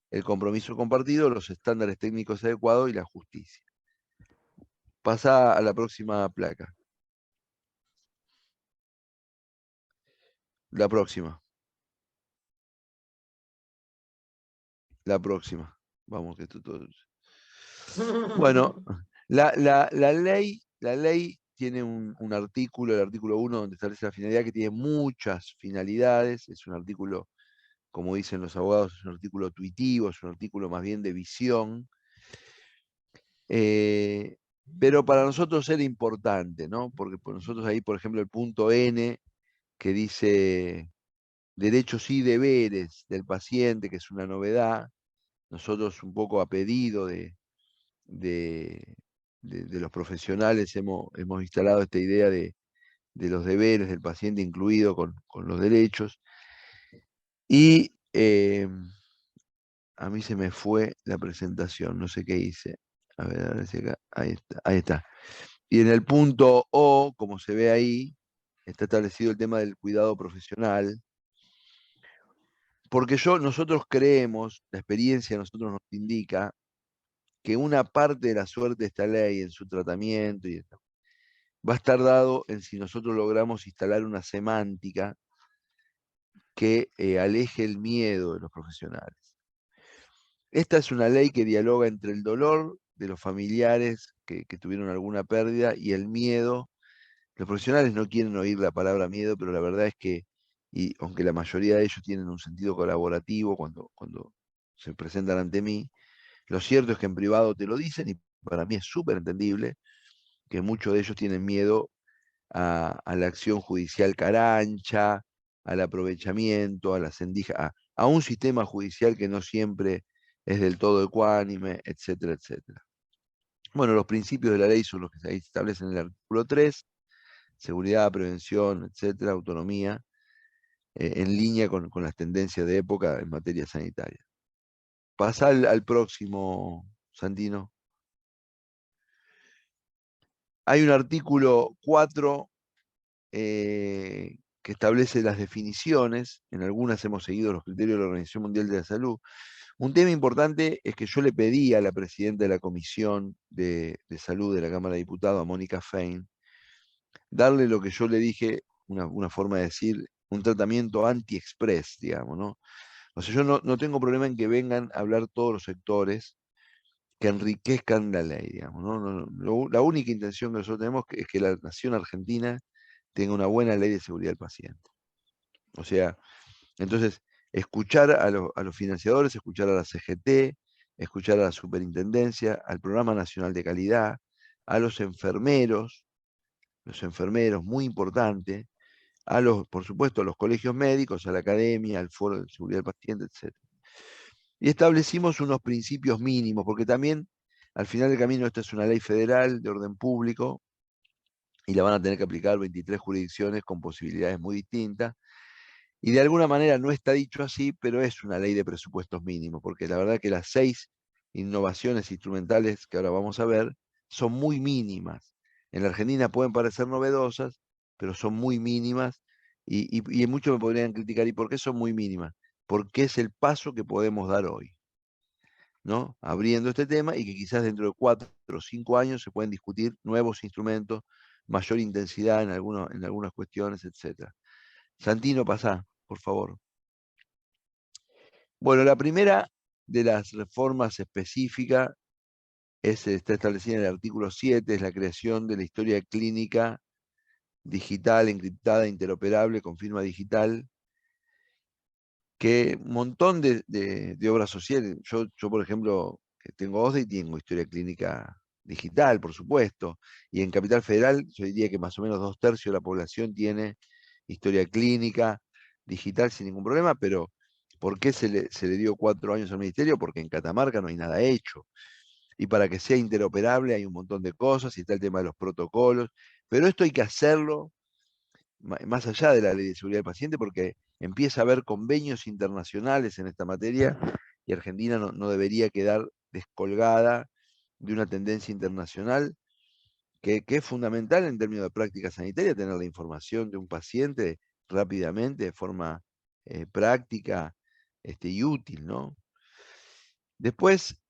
el compromiso compartido, los estándares técnicos adecuados y la justicia. Pasa a la próxima placa. La próxima. La próxima. Vamos, que esto todo... Bueno, la ley tiene un artículo, el artículo 1, donde establece la finalidad, que tiene muchas finalidades. Es un artículo, como dicen los abogados, es un artículo tuitivo, es un artículo más bien de visión. Pero para nosotros era importante, ¿no? Porque por nosotros ahí, por ejemplo, el punto N, que dice derechos y deberes del paciente, que es una novedad, nosotros un poco a pedido de los profesionales hemos instalado esta idea de los deberes del paciente incluido con los derechos. Y a mí se me fue la presentación, no sé qué hice. A ver si acá, ahí está. Y en el punto O, como se ve ahí, está establecido el tema del cuidado profesional, porque nosotros creemos, la experiencia a nosotros nos indica, que una parte de la suerte de esta ley en su tratamiento va a estar dado en si nosotros logramos instalar una semántica que aleje el miedo de los profesionales. Esta es una ley que dialoga entre el dolor de los familiares que tuvieron alguna pérdida y el miedo. Los profesionales no quieren oír la palabra miedo, pero la verdad es que, y aunque la mayoría de ellos tienen un sentido colaborativo cuando se presentan ante mí, lo cierto es que en privado te lo dicen y para mí es súper entendible que muchos de ellos tienen miedo a la acción judicial carancha, al aprovechamiento, a la sendija, a un sistema judicial que no siempre es del todo ecuánime, etcétera, etcétera. Bueno, los principios de la ley son los que se establecen en el artículo 3, seguridad, prevención, etcétera, autonomía, en línea con las tendencias de época en materia sanitaria. Pasa al próximo, Santino. Hay un artículo 4 que establece las definiciones. En algunas hemos seguido los criterios de la Organización Mundial de la Salud. Un tema importante es que yo le pedí a la presidenta de la Comisión de Salud de la Cámara de Diputados, a Mónica Fein, darle lo que yo le dije, una forma de decir, un tratamiento anti-express, digamos, ¿no? O sea, yo no tengo problema en que vengan a hablar todos los sectores que enriquezcan la ley, digamos, ¿no? La única intención que nosotros tenemos es que la nación argentina tenga una buena ley de seguridad del paciente. O sea, entonces, escuchar a los financiadores, escuchar a la CGT, escuchar a la superintendencia, al Programa Nacional de Calidad, a los enfermeros, muy importante, por supuesto, a los colegios médicos, a la academia, al Foro de Seguridad del Paciente, etc. Y establecimos unos principios mínimos, porque también, al final del camino, esta es una ley federal de orden público, y la van a tener que aplicar 23 jurisdicciones con posibilidades muy distintas. Y de alguna manera no está dicho así, pero es una ley de presupuestos mínimos, porque la verdad que las 6 innovaciones instrumentales que ahora vamos a ver son muy mínimas. En la Argentina pueden parecer novedosas, pero son muy mínimas Y muchos me podrían criticar, ¿y por qué son muy mínimas? Porque es el paso que podemos dar hoy, ¿no? Abriendo este tema y que quizás dentro de 4 o 5 años se pueden discutir nuevos instrumentos, mayor intensidad en algunas cuestiones, etc. Santino, pasá, por favor. Bueno, la primera de las reformas específicas está establecida en el artículo 7, es la creación de la historia clínica digital, encriptada, interoperable, con firma digital, que un montón de obras sociales, yo por ejemplo, tengo OSDE y tengo historia clínica digital, por supuesto, y en Capital Federal yo diría que más o menos 2/3 de la población tiene historia clínica digital sin ningún problema, pero ¿por qué se le dio 4 años al ministerio? Porque en Catamarca no hay nada hecho. Y para que sea interoperable hay un montón de cosas, y está el tema de los protocolos, pero esto hay que hacerlo más allá de la ley de seguridad del paciente, porque empieza a haber convenios internacionales en esta materia, y Argentina no debería quedar descolgada de una tendencia internacional que es fundamental en términos de práctica sanitaria, tener la información de un paciente rápidamente, de forma práctica y útil, ¿no? Después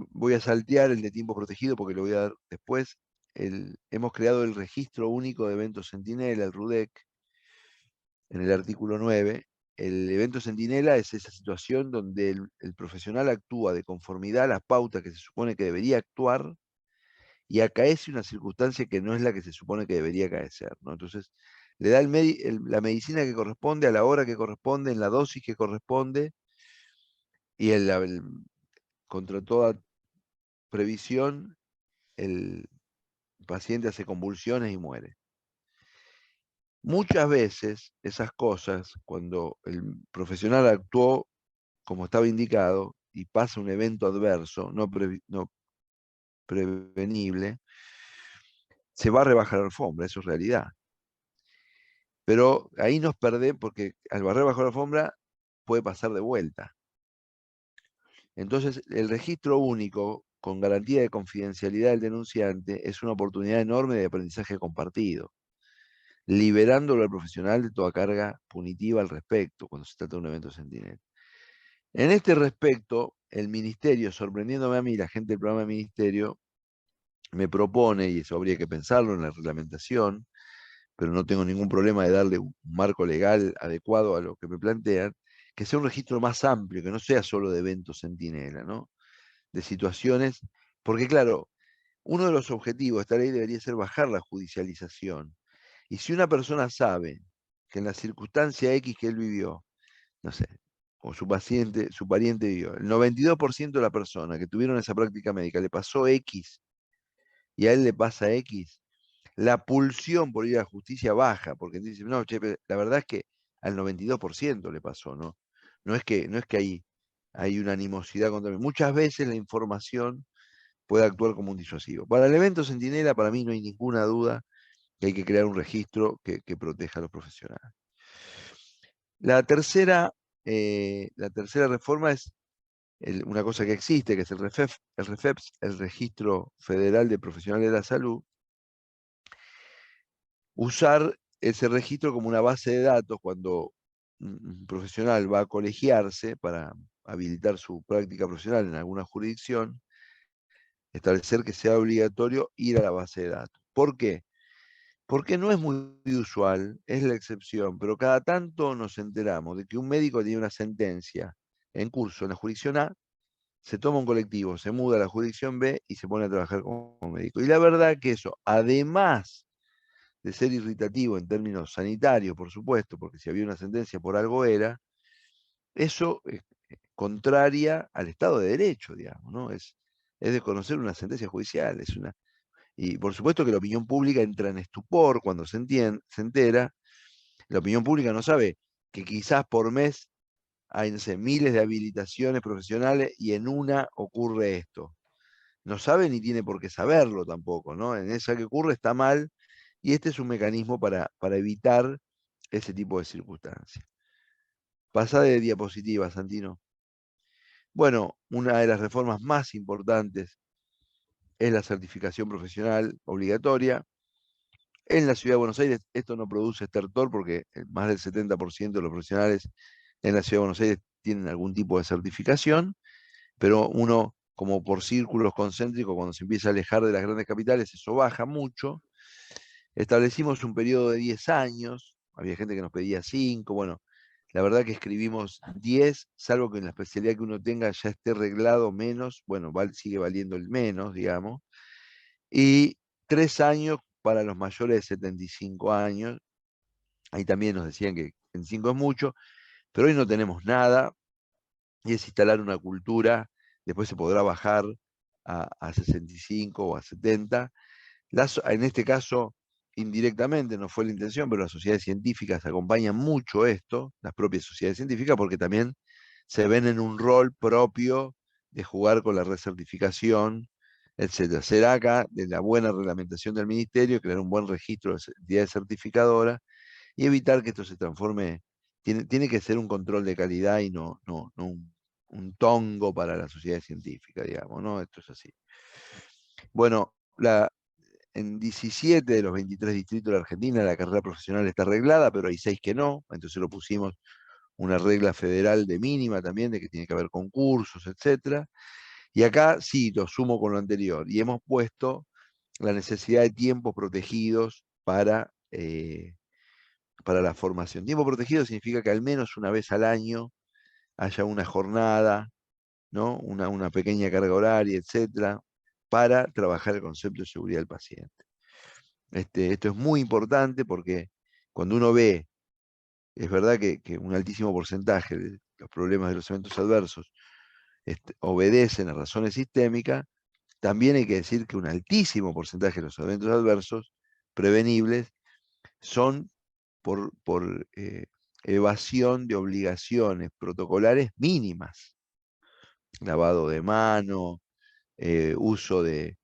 voy a saltear el de tiempo protegido porque lo voy a dar después. Hemos creado el Registro Único de Eventos Centinela, el RUDEC, en el artículo 9. El evento centinela es esa situación donde el profesional actúa de conformidad a las pautas que se supone que debería actuar y acaece una circunstancia que no es la que se supone que debería acaecer, ¿no? Entonces, le da la medicina que corresponde, a la hora que corresponde, en la dosis que corresponde, y contra toda previsión, el paciente hace convulsiones y muere. Muchas veces esas cosas, cuando el profesional actuó como estaba indicado y pasa un evento adverso no prevenible, se va a rebajar la alfombra, eso es realidad. Pero ahí nos perdemos porque al barrer bajo la alfombra puede pasar de vuelta. Entonces, el registro único con garantía de confidencialidad del denunciante es una oportunidad enorme de aprendizaje compartido, liberándolo al profesional de toda carga punitiva al respecto cuando se trata de un evento sentinel. En este respecto, el ministerio, sorprendiéndome a mí, la gente del programa de ministerio, me propone, y eso habría que pensarlo en la reglamentación, pero no tengo ningún problema de darle un marco legal adecuado a lo que me plantean, que sea un registro más amplio, que no sea solo de eventos centinela, ¿no? De situaciones, porque claro, uno de los objetivos de esta ley debería ser bajar la judicialización. Y si una persona sabe que en la circunstancia X que él vivió, no sé, o su paciente, su pariente vivió, el 92% de la persona que tuvieron esa práctica médica le pasó X y a él le pasa X, la pulsión por ir a la justicia baja, porque dice, no, che, la verdad es que al 92% le pasó, ¿no? No es que hay una animosidad contra mí. Muchas veces la información puede actuar como un disuasivo. Para el evento centinela, para mí no hay ninguna duda que hay que crear un registro que proteja a los profesionales. La tercera reforma es una cosa que existe, que es el REFEPS, el Registro Federal de Profesionales de la Salud. Usar ese registro como una base de datos cuando un profesional va a colegiarse para habilitar su práctica profesional en alguna jurisdicción, establecer que sea obligatorio ir a la base de datos. ¿Por qué? Porque no es muy usual, es la excepción, pero cada tanto nos enteramos de que un médico tiene una sentencia en curso en la jurisdicción A, se toma un colectivo, se muda a la jurisdicción B y se pone a trabajar como médico. Y la verdad que eso, además de ser irritativo en términos sanitarios, por supuesto, porque si había una sentencia por algo era, eso es contraria al Estado de Derecho, digamos, ¿no? Es desconocer una sentencia judicial, y por supuesto que la opinión pública entra en estupor cuando se entera. La opinión pública no sabe que quizás por mes hay, no sé, miles de habilitaciones profesionales y en una ocurre esto. No sabe ni tiene por qué saberlo tampoco, ¿no? En esa que ocurre está mal, y este es un mecanismo para evitar ese tipo de circunstancias. Pasá de diapositiva, Santino. Bueno, una de las reformas más importantes es la certificación profesional obligatoria. En la Ciudad de Buenos Aires esto no produce estertor porque más del 70% de los profesionales en la Ciudad de Buenos Aires tienen algún tipo de certificación, pero uno, como por círculos concéntricos, cuando se empieza a alejar de las grandes capitales, eso baja mucho. Establecimos un periodo de 10 años, había gente que nos pedía 5, bueno, la verdad que escribimos 10, salvo que en la especialidad que uno tenga ya esté reglado menos, bueno, sigue valiendo el menos, digamos, y 3 años para los mayores de 75 años, ahí también nos decían que en 5 es mucho, pero hoy no tenemos nada, y es instalar una cultura, después se podrá bajar a 65 o a 70. En este caso, indirectamente, no fue la intención, pero las sociedades científicas acompañan mucho esto, las propias sociedades científicas, porque también se ven en un rol propio de jugar con la recertificación, etc. Será acá de la buena reglamentación del ministerio, crear un buen registro de entidades certificadoras y evitar que esto se transforme, tiene que ser un control de calidad y no un tongo para la sociedad científica, digamos, ¿no? Esto es así. Bueno, en 17 de los 23 distritos de la Argentina la carrera profesional está arreglada, pero hay 6 que no, entonces lo pusimos una regla federal de mínima también, de que tiene que haber concursos, etc. Y acá sí, lo sumo con lo anterior, y hemos puesto la necesidad de tiempos protegidos para la formación. Tiempo protegido significa que al menos una vez al año haya una jornada, ¿no? Una pequeña carga horaria, etcétera, para trabajar el concepto de seguridad del paciente. Esto es muy importante porque cuando uno ve, es verdad que un altísimo porcentaje de los problemas de los eventos adversos obedecen a razones sistémicas, también hay que decir que un altísimo porcentaje de los eventos adversos prevenibles son por evasión de obligaciones protocolares mínimas. Lavado de mano, uso de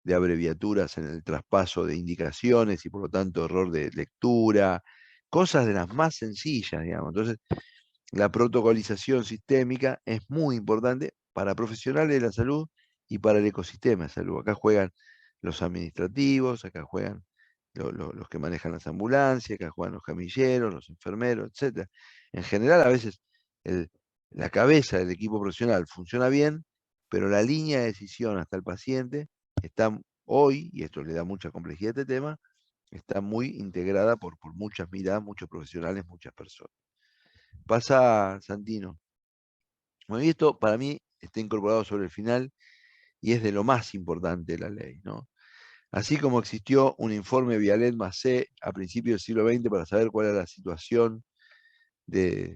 abreviaturas en el traspaso de indicaciones y por lo tanto error de lectura, cosas de las más sencillas, digamos. Entonces, la protocolización sistémica es muy importante para profesionales de la salud y para el ecosistema de salud. Acá juegan los administrativos, acá juegan los que manejan las ambulancias, acá juegan los camilleros, los enfermeros, etc. En general, a veces la cabeza del equipo profesional funciona bien, pero la línea de decisión hasta el paciente está hoy, y esto le da mucha complejidad a este tema, está muy integrada por muchas miradas, muchos profesionales, muchas personas. Pasa, Santino. Bueno, y esto para mí está incorporado sobre el final y es de lo más importante de la ley, ¿no? Así como existió un informe Vialet-Macé a principios del siglo XX para saber cuál era la situación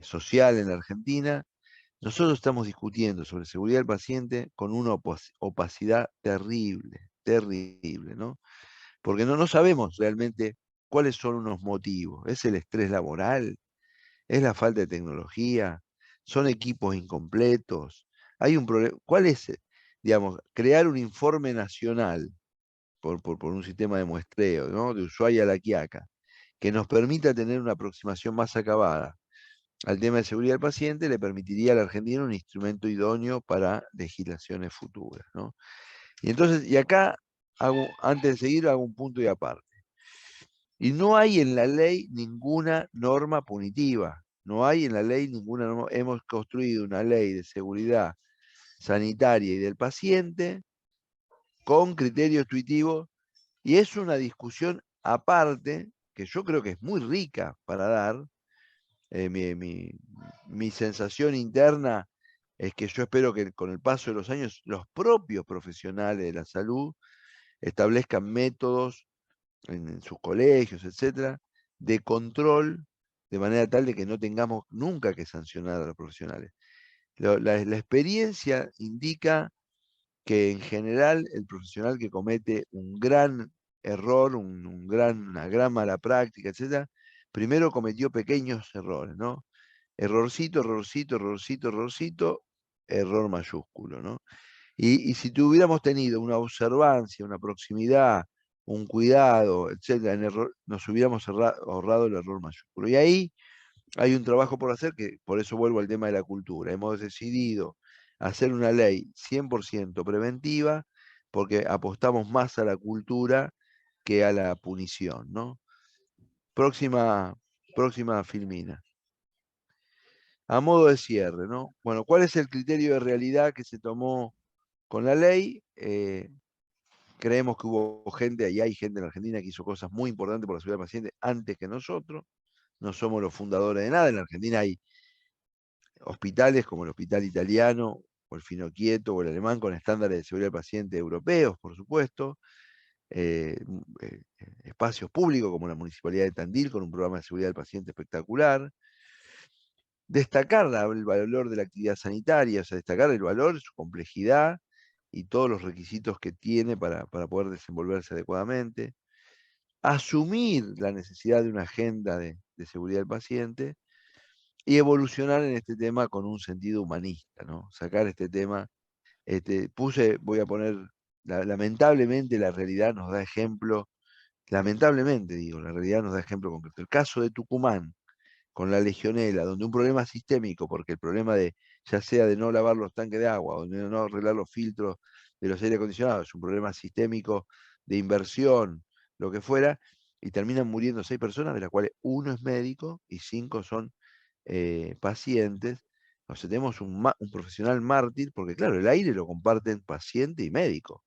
social en la Argentina, nosotros estamos discutiendo sobre seguridad del paciente con una opacidad terrible, terrible, ¿no? Porque no sabemos realmente cuáles son unos motivos. ¿Es el estrés laboral? ¿Es la falta de tecnología? ¿Son equipos incompletos? Hay un problema. ¿Cuál es, digamos, crear un informe nacional por un sistema de muestreo, ¿no? De Ushuaia a La Quiaca, que nos permita tener una aproximación más acabada al tema de seguridad del paciente, le permitiría a la Argentina un instrumento idóneo para legislaciones futuras, ¿no? Y entonces, y acá, antes de seguir, hago un punto y aparte. Y no hay en la ley ninguna norma punitiva, no hay en la ley ninguna norma. Hemos construido una ley de seguridad sanitaria y del paciente con criterios intuitivos y es una discusión aparte que yo creo que es muy rica para dar. Mi sensación interna es que yo espero que con el paso de los años los propios profesionales de la salud establezcan métodos en sus colegios, etcétera, de control, de manera tal de que no tengamos nunca que sancionar a los profesionales. La experiencia indica que en general el profesional que comete un gran error, una gran mala práctica, etcétera, primero cometió pequeños errores, ¿no? Errorcito, errorcito, errorcito, errorcito, error mayúsculo, ¿no? Y si tuviéramos tenido una observancia, una proximidad, un cuidado, etcétera, nos hubiéramos ahorrado el error mayúsculo. Y ahí hay un trabajo por hacer, que por eso vuelvo al tema de la cultura. Hemos decidido hacer una ley 100% preventiva, porque apostamos más a la cultura que a la punición, ¿no? Próxima Filmina. A modo de cierre, ¿no? Bueno, ¿cuál es el criterio de realidad que se tomó con la ley? Creemos que hubo gente, y hay gente en la Argentina que hizo cosas muy importantes por la seguridad del paciente antes que nosotros. No somos los fundadores de nada. En la Argentina hay hospitales como el Hospital Italiano, o el Finocchieto, o el Alemán, con estándares de seguridad del paciente europeos, por supuesto. Espacios públicos como la Municipalidad de Tandil, con un programa de seguridad del paciente espectacular. Destacar el valor de la actividad sanitaria, o sea, destacar el valor, su complejidad y todos los requisitos que tiene para poder desenvolverse adecuadamente. Asumir la necesidad de una agenda de seguridad del paciente y evolucionar en este tema con un sentido humanista, ¿no? Sacar este tema, voy a poner, lamentablemente la realidad nos da ejemplo, lamentablemente digo, la realidad nos da ejemplo concreto. El caso de Tucumán, con la legionela, donde un problema sistémico, porque el problema ya sea de no lavar los tanques de agua o de no arreglar los filtros de los aire acondicionados, es un problema sistémico de inversión, lo que fuera, y terminan muriendo 6 personas, de las cuales 1 es médico y 5 son pacientes. O sea, tenemos un profesional mártir, porque claro, el aire lo comparten paciente y médico.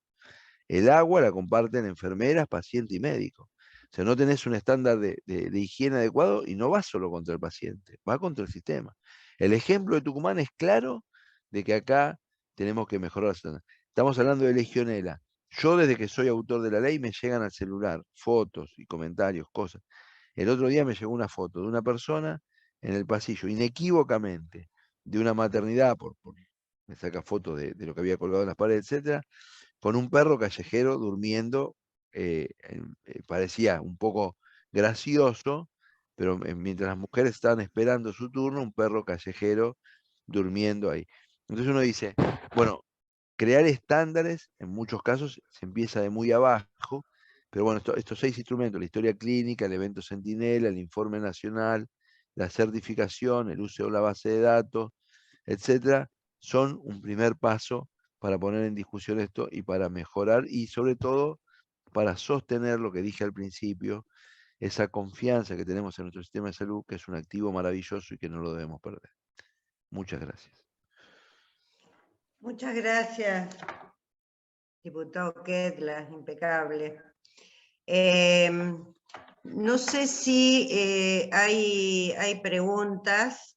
El agua la comparten enfermeras, paciente y médico. O sea, no tenés un estándar de higiene adecuado y no va solo contra el paciente, va contra el sistema. El ejemplo de Tucumán es claro de que acá tenemos que mejorar la situación. Estamos hablando de legionela. Yo desde que soy autor de la ley me llegan al celular fotos y comentarios, cosas. El otro día me llegó una foto de una persona en el pasillo, inequívocamente, de una maternidad, me saca fotos de lo que había colgado en las paredes, etcétera, con un perro callejero durmiendo, parecía un poco gracioso, pero mientras las mujeres estaban esperando su turno, un perro callejero durmiendo ahí. Entonces uno dice, bueno, crear estándares, en muchos casos se empieza de muy abajo, pero bueno, estos 6 instrumentos, la historia clínica, el evento Centinela, el informe nacional, la certificación, el uso de la base de datos, etcétera, son un primer paso para poner en discusión esto y para mejorar y sobre todo para sostener lo que dije al principio, esa confianza que tenemos en nuestro sistema de salud, que es un activo maravilloso y que no lo debemos perder. Muchas gracias. Muchas gracias, diputado Ketla, impecable. No sé si hay preguntas,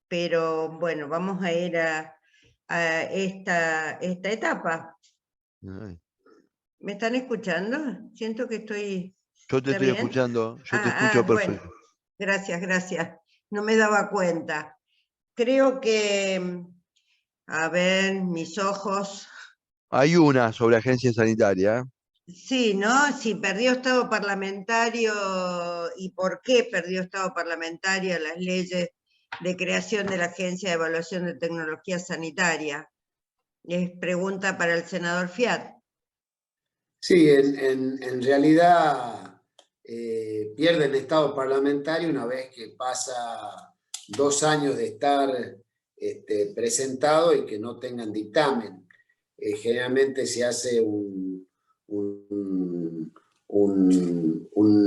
pero bueno, vamos a ir a esta etapa. Ay. ¿Me están escuchando? Siento que estoy... Yo te ¿Está estoy bien? escuchando, yo te escucho perfecto. Bueno, gracias. No me daba cuenta. Creo que, a ver, mis ojos... Hay una sobre agencia sanitaria. Sí, ¿no? Si perdió estado parlamentario y por qué perdió estado parlamentario las leyes de creación de la Agencia de Evaluación de Tecnología Sanitaria. Es pregunta para el senador Fiat. Sí, en realidad pierden estado parlamentario una vez que pasa 2 años de estar presentado y que no tengan dictamen. Generalmente se hace un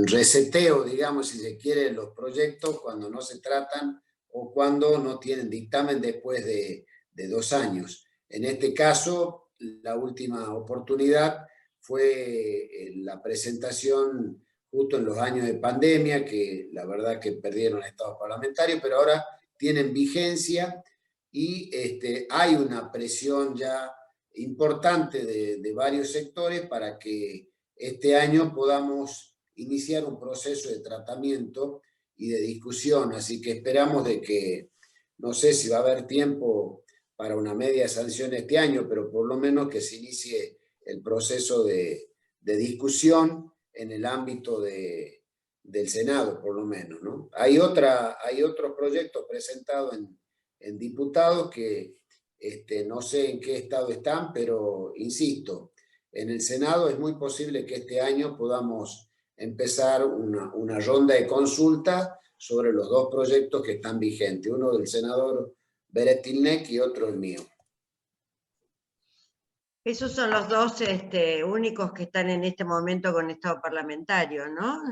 reseteo, digamos, si se quiere, los proyectos cuando no se tratan o cuando no tienen dictamen después de 2 años. En este caso, la última oportunidad fue la presentación justo en los años de pandemia, que la verdad que perdieron estado parlamentario, pero ahora tienen vigencia y hay una presión ya importante de varios sectores para que este año podamos iniciar un proceso de tratamiento y de discusión. Así que esperamos de que, no sé si va a haber tiempo para una media sanción este año, pero por lo menos que se inicie el proceso de discusión en el ámbito del Senado, por lo menos, ¿no? Hay otros proyectos presentados en diputados que no sé en qué estado están, pero insisto, en el Senado es muy posible que este año podamos empezar una ronda de consulta sobre los 2 proyectos que están vigentes, uno del senador Beretilnec y otro el mío. Esos son los dos únicos que están en este momento con estado parlamentario, ¿no?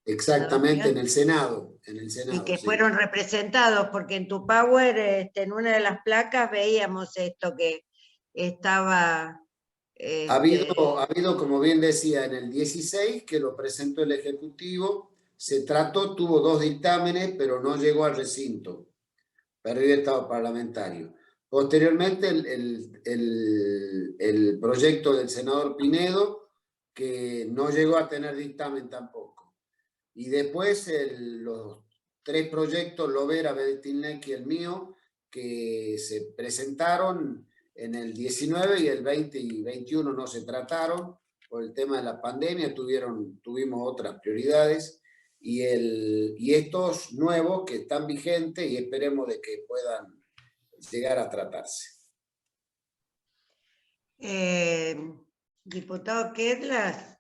Exactamente, en el Y Senado, que sí. fueron representados, porque en tu Power, en una de las placas, veíamos esto que estaba... Ha habido, como bien decía, en el 16, que lo presentó el Ejecutivo, se trató, tuvo 2 dictámenes, pero no llegó al recinto, perdió estado parlamentario. Posteriormente, el proyecto del senador Pinedo, que no llegó a tener dictamen tampoco. Y después los 3 proyectos, Lovera, Betilnec y el mío, que se presentaron en el 19 y el 20 y 21 no se trataron por el tema de la pandemia, tuvimos otras prioridades, y estos nuevos que están vigentes y esperemos de que puedan llegar a tratarse. Diputado Kedlas,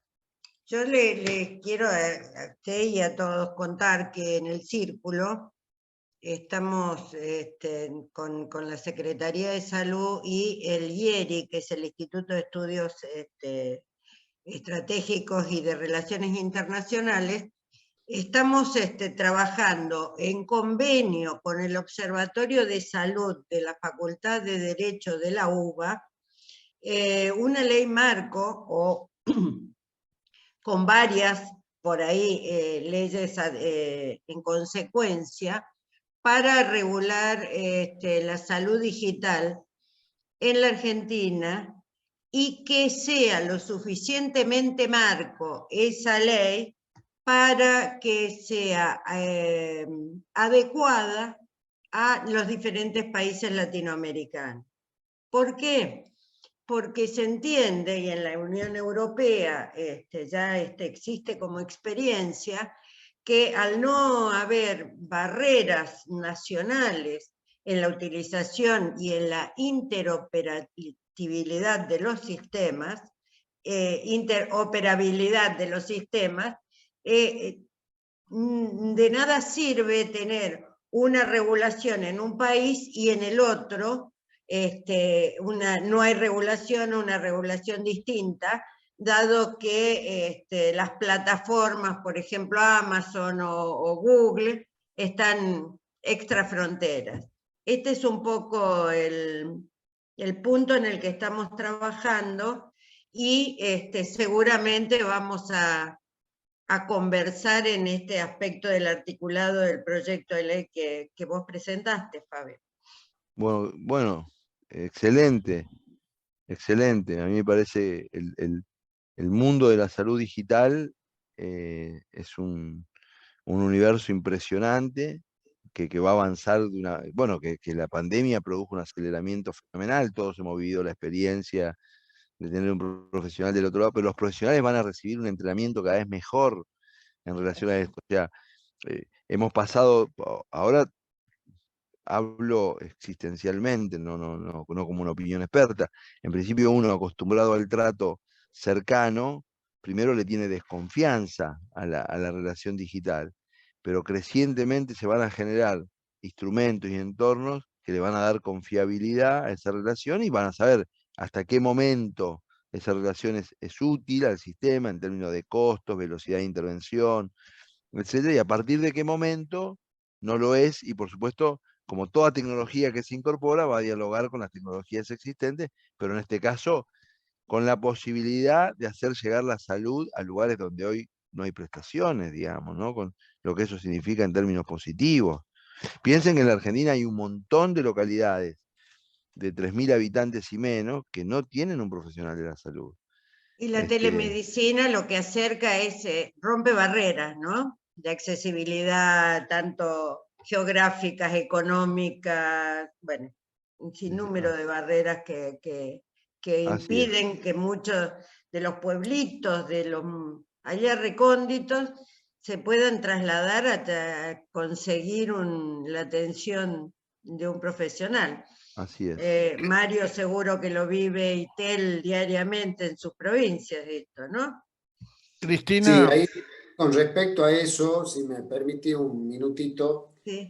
yo le quiero a usted y a todos contar que en el Círculo estamos con la Secretaría de Salud y el IERI, que es el Instituto de Estudios Estratégicos y de Relaciones Internacionales, estamos trabajando en convenio con el Observatorio de Salud de la Facultad de Derecho de la UBA, una ley marco o con varias por ahí leyes en consecuencia para regular la salud digital en la Argentina y que sea lo suficientemente marco esa ley para que sea adecuada a los diferentes países latinoamericanos. ¿Por qué? Porque se entiende, y en la Unión Europea ya existe como experiencia, que al no haber barreras nacionales en la utilización y en la interoperabilidad de los sistemas, de nada sirve tener una regulación en un país y en el otro no hay regulación, una regulación distinta, dado que las plataformas, por ejemplo Amazon o Google, están extrafronteras. Este es un poco el punto en el que estamos trabajando y seguramente vamos a conversar en este aspecto del articulado del proyecto de ley que vos presentaste, Fabio. Bueno, excelente, excelente. A mí me parece el mundo de la salud digital es un universo impresionante que va a avanzar que la pandemia produjo un aceleramiento fenomenal. Todos hemos vivido la experiencia de tener un profesional del otro lado, pero los profesionales van a recibir un entrenamiento cada vez mejor en relación a esto. O sea, hemos pasado, ahora hablo existencialmente, no como una opinión experta. En principio, uno acostumbrado al trato cercano, primero le tiene desconfianza a la relación digital, pero crecientemente se van a generar instrumentos y entornos que le van a dar confiabilidad a esa relación y van a saber hasta qué momento esa relación es útil al sistema en términos de costos, velocidad de intervención, etcétera, y a partir de qué momento no lo es, y por supuesto, como toda tecnología que se incorpora, va a dialogar con las tecnologías existentes, pero en este caso, con la posibilidad de hacer llegar la salud a lugares donde hoy no hay prestaciones, digamos, ¿no? Con lo que eso significa en términos positivos. Piensen que en la Argentina hay un montón de localidades de 3.000 habitantes y menos que no tienen un profesional de la salud. Y la telemedicina lo que acerca es, rompe barreras, ¿no? De accesibilidad, tanto geográficas, económicas, bueno, un sinnúmero de barreras que impiden que muchos de los pueblitos, de los allá recónditos, se puedan trasladar hasta conseguir la atención de un profesional. Así es. Mario seguro que lo vive y Tel diariamente en sus provincias esto, ¿no? Cristina. Sí, ahí, con respecto a eso, si me permite un minutito, sí.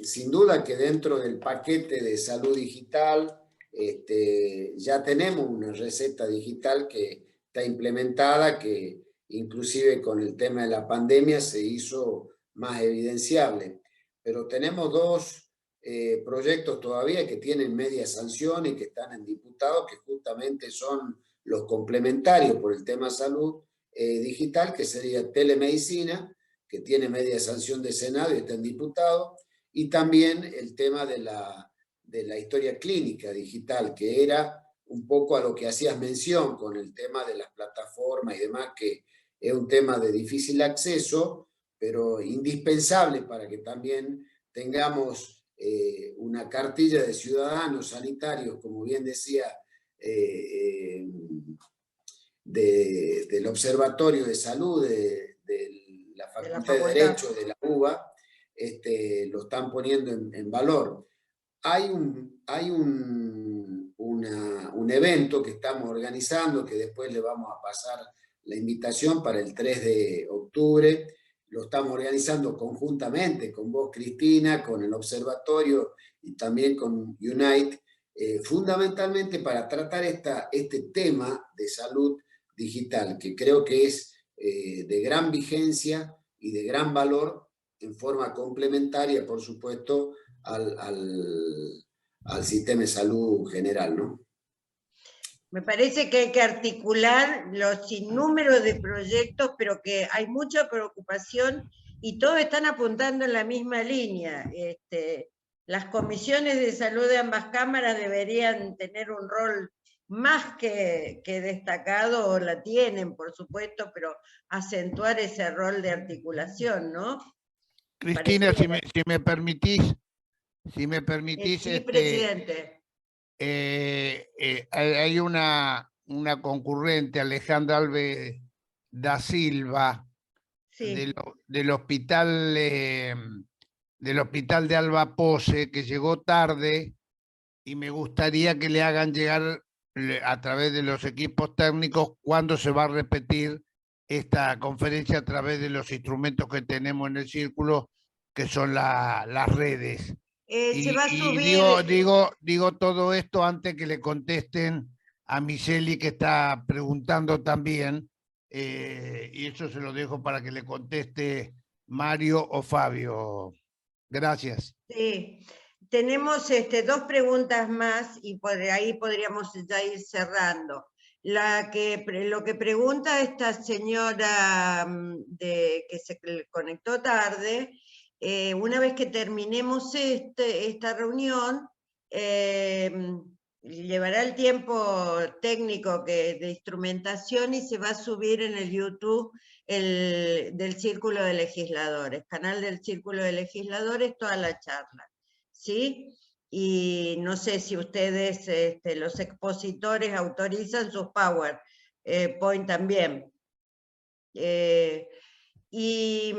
Sin duda que dentro del paquete de salud digital ya tenemos una receta digital que está implementada, que inclusive con el tema de la pandemia se hizo más evidenciable. Pero tenemos dos proyectos todavía que tienen media sanción y que están en diputados, que justamente son los complementarios por el tema salud digital, que sería telemedicina, que tiene media sanción de Senado y está en diputado, y también el tema de la historia clínica digital, que era un poco a lo que hacías mención con el tema de las plataformas y demás, que es un tema de difícil acceso, pero indispensable para que también tengamos una cartilla de ciudadanos sanitarios, como bien decía, del Observatorio de Salud de la Facultad de Derecho de la UBA, lo están poniendo en valor. Hay un evento que estamos organizando, que después le vamos a pasar la invitación para el 3 de octubre. Lo estamos organizando conjuntamente con vos, Cristina, con el Observatorio y también con Unite, fundamentalmente para tratar este tema de salud digital, que creo que es de gran vigencia y de gran valor, en forma complementaria, por supuesto, al sistema de salud general, ¿no? Me parece que hay que articular los sinnúmeros de proyectos, pero que hay mucha preocupación y todos están apuntando en la misma línea. Las comisiones de salud de ambas cámaras deberían tener un rol más que destacado, o la tienen, por supuesto, pero acentuar ese rol de articulación, ¿no? Cristina, si me permitís, sí, presidente. Hay una concurrente, Alejandra Alves da Silva, Sí. del hospital de Alba Pose, que llegó tarde, y me gustaría que le hagan llegar a través de los equipos técnicos cuándo se va a repetir esta conferencia a través de los instrumentos que tenemos en el círculo, que son las redes. Se va a subir. Digo todo esto antes que le contesten a Micheli, que está preguntando también, y eso se lo dejo para que le conteste Mario o Fabio. Gracias. Sí, tenemos dos preguntas más y por ahí podríamos ya ir cerrando. Lo que pregunta esta señora que se conectó tarde, una vez que terminemos esta reunión, llevará el tiempo técnico de instrumentación y se va a subir en el YouTube del Círculo de Legisladores, canal del Círculo de Legisladores, toda la charla, ¿sí? Y no sé si ustedes, los expositores, autorizan sus PowerPoint también. Y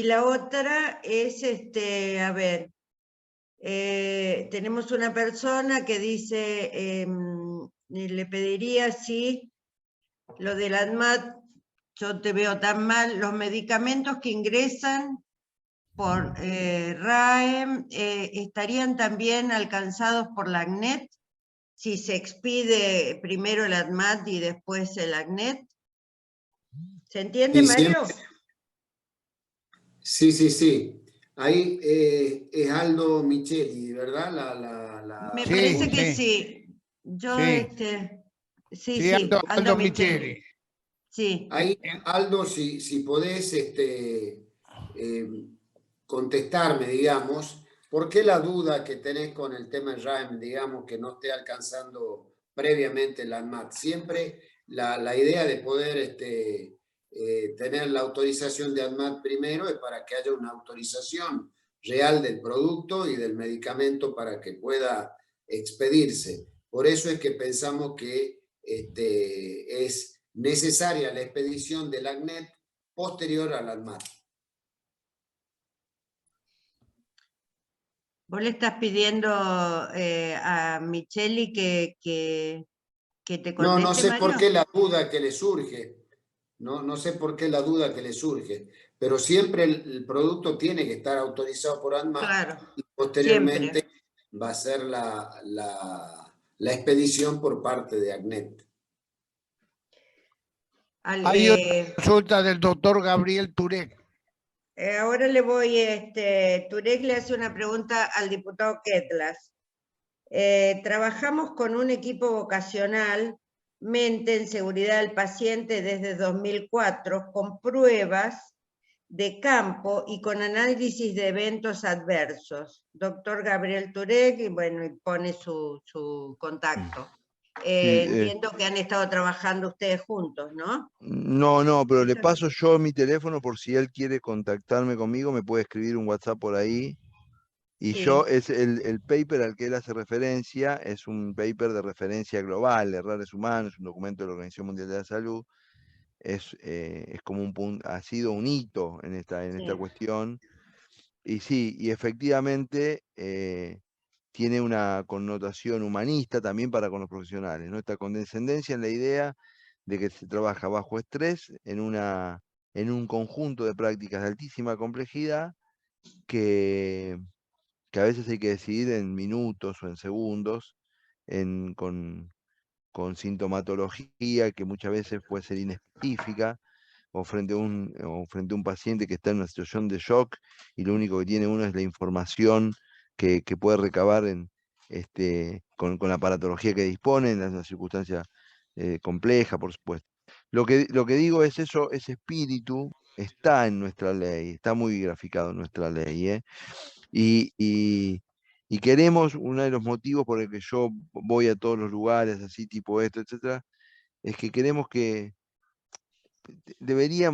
la otra es, a ver, tenemos una persona que dice, le pediría si lo del ANMAT, yo te veo tan mal, los medicamentos que ingresan por RAEM estarían también alcanzados por la ACNET, si se expide primero el ANMAT y después el ACNET. ¿Se entiende, Mario? Sí. Ahí es Aldo Micheli, ¿verdad? Me parece que sí. Yo, sí, Aldo Micheli. Sí. Ahí, Aldo, si podés contestarme, digamos, ¿por qué la duda que tenés con el tema de RAEM, digamos, que no esté alcanzando previamente la ANMAT? Siempre la idea de poder tener la autorización de ANMAT primero es para que haya una autorización real del producto y del medicamento para que pueda expedirse. Por eso es que pensamos que es necesaria la expedición del ACNET posterior al ANMAT. Vos le estás pidiendo a Micheli que te conteste, no sé Mario. por qué la duda que le surge. No sé por qué la duda que le surge. Pero siempre el producto tiene que estar autorizado por ANMAT. Claro, y posteriormente siempre. va a ser la expedición por parte de ACNET. Hay una consulta del doctor Gabriel Turek. Ahora le voy, Turek le hace una pregunta al diputado Ketlas. Trabajamos con un equipo vocacional, mente en seguridad del paciente desde 2004, con pruebas de campo y con análisis de eventos adversos. Doctor Gabriel Turek, y bueno, y pone su contacto. Entiendo que han estado trabajando ustedes juntos, ¿no? No, pero le paso yo mi teléfono por si él quiere contactarme conmigo, me puede escribir un WhatsApp por ahí. Y Sí. yo, es el paper al que él hace referencia, es un paper de referencia global, errores humanos, un documento de la Organización Mundial de la Salud. Es como un punto, ha sido un hito en esta cuestión. Y sí, y efectivamente tiene una connotación humanista también para con los profesionales, ¿no? Esta condescendencia en la idea de que se trabaja bajo estrés en un conjunto de prácticas de altísima complejidad que a veces hay que decidir en minutos o en segundos, con sintomatología que muchas veces puede ser inespecífica, o frente a un paciente que está en una situación de shock y lo único que tiene uno es la información que puede recabar con la aparatología que dispone en una circunstancia compleja, por supuesto. Lo que digo es eso, ese espíritu está en nuestra ley, está muy graficado en nuestra ley, y queremos, uno de los motivos por el que yo voy a todos los lugares, así tipo esto, etcétera, es que queremos que debería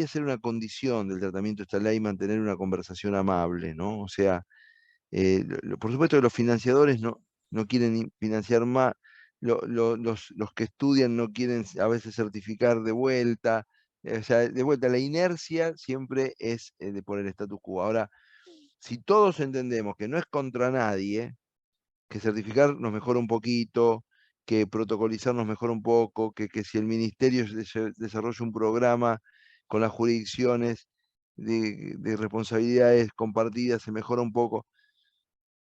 ser una condición del tratamiento de esta ley mantener una conversación amable, ¿no? O sea, por supuesto que los financiadores no quieren financiar más, los que estudian no quieren a veces certificar de vuelta, o sea, de vuelta, la inercia siempre es de por el status quo. Ahora, si todos entendemos que no es contra nadie, que certificar nos mejora un poquito, que protocolizar nos mejora un poco, que si el ministerio desarrolla un programa con las jurisdicciones de responsabilidades compartidas se mejora un poco,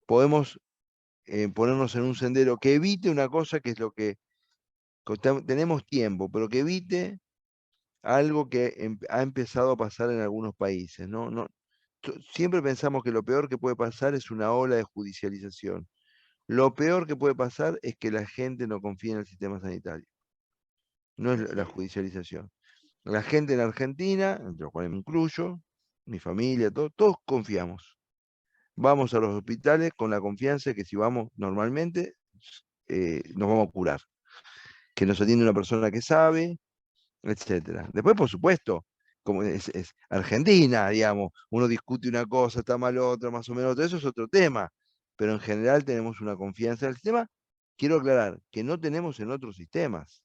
podemos ponernos en un sendero que evite una cosa que es lo que tenemos tiempo, pero que evite algo que ha empezado a pasar en algunos países, ¿no? Siempre pensamos que lo peor que puede pasar es una ola de judicialización. Lo peor que puede pasar es que la gente no confíe en el sistema sanitario. No es la judicialización. La gente en Argentina, entre los cuales me incluyo, mi familia, todos confiamos. Vamos a los hospitales con la confianza de que si vamos normalmente, nos vamos a curar. Que nos atiende una persona que sabe, etcétera. Después, por supuesto, como es Argentina, digamos, uno discute una cosa, está mal otra, más o menos otra, eso es otro tema, pero en general tenemos una confianza en el sistema. Quiero aclarar que no tenemos en otros sistemas.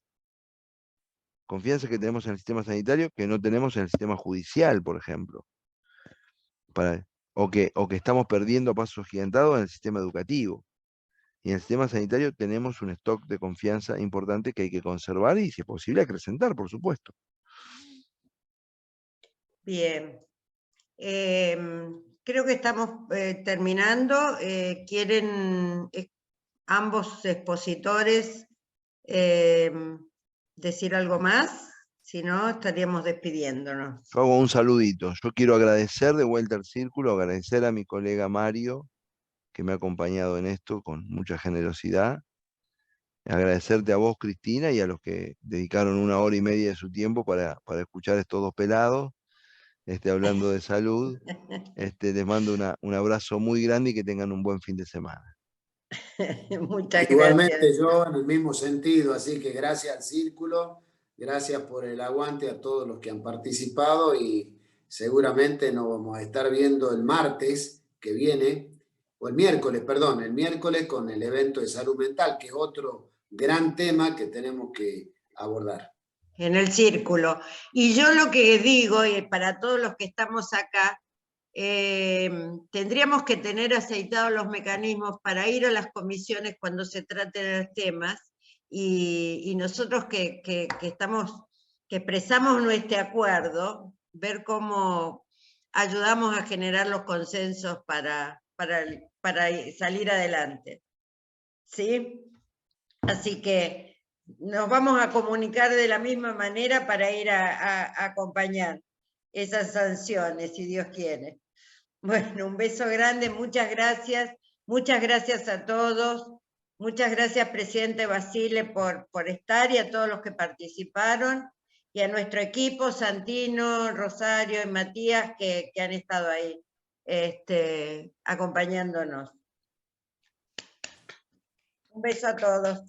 Confianza que tenemos en el sistema sanitario que no tenemos en el sistema judicial, por ejemplo. O que estamos perdiendo a pasos agigantados en el sistema educativo. Y en el sistema sanitario tenemos un stock de confianza importante que hay que conservar y, si es posible, acrecentar, por supuesto. Bien. Creo que estamos terminando. ¿Quieren ambos expositores decir algo más? Si no, estaríamos despidiéndonos. Yo hago un saludito. Yo quiero agradecer de vuelta al círculo, agradecer a mi colega Mario, que me ha acompañado en esto con mucha generosidad. Agradecerte a vos, Cristina, y a los que dedicaron 1 hora y media de su tiempo para escuchar estos dos pelados, hablando de salud. Les mando un abrazo muy grande y que tengan un buen fin de semana. Muchas Igualmente gracias. yo en el mismo sentido, así que gracias al círculo, gracias por el aguante a todos los que han participado y seguramente nos vamos a estar viendo el martes que viene, o el miércoles con el evento de salud mental, que es otro gran tema que tenemos que abordar. En el círculo. Y yo lo que digo, y para todos los que estamos acá, tendríamos que tener aceitados los mecanismos para ir a las comisiones cuando se traten de los temas, y nosotros que expresamos nuestro acuerdo, ver cómo ayudamos a generar los consensos para salir adelante. ¿Sí? Así que nos vamos a comunicar de la misma manera para ir a acompañar esas sanciones, si Dios quiere. Bueno, un beso grande, muchas gracias a todos, muchas gracias, presidente Basile, por estar, y a todos los que participaron, y a nuestro equipo, Santino, Rosario y Matías, que han estado ahí acompañándonos. Un beso a todos.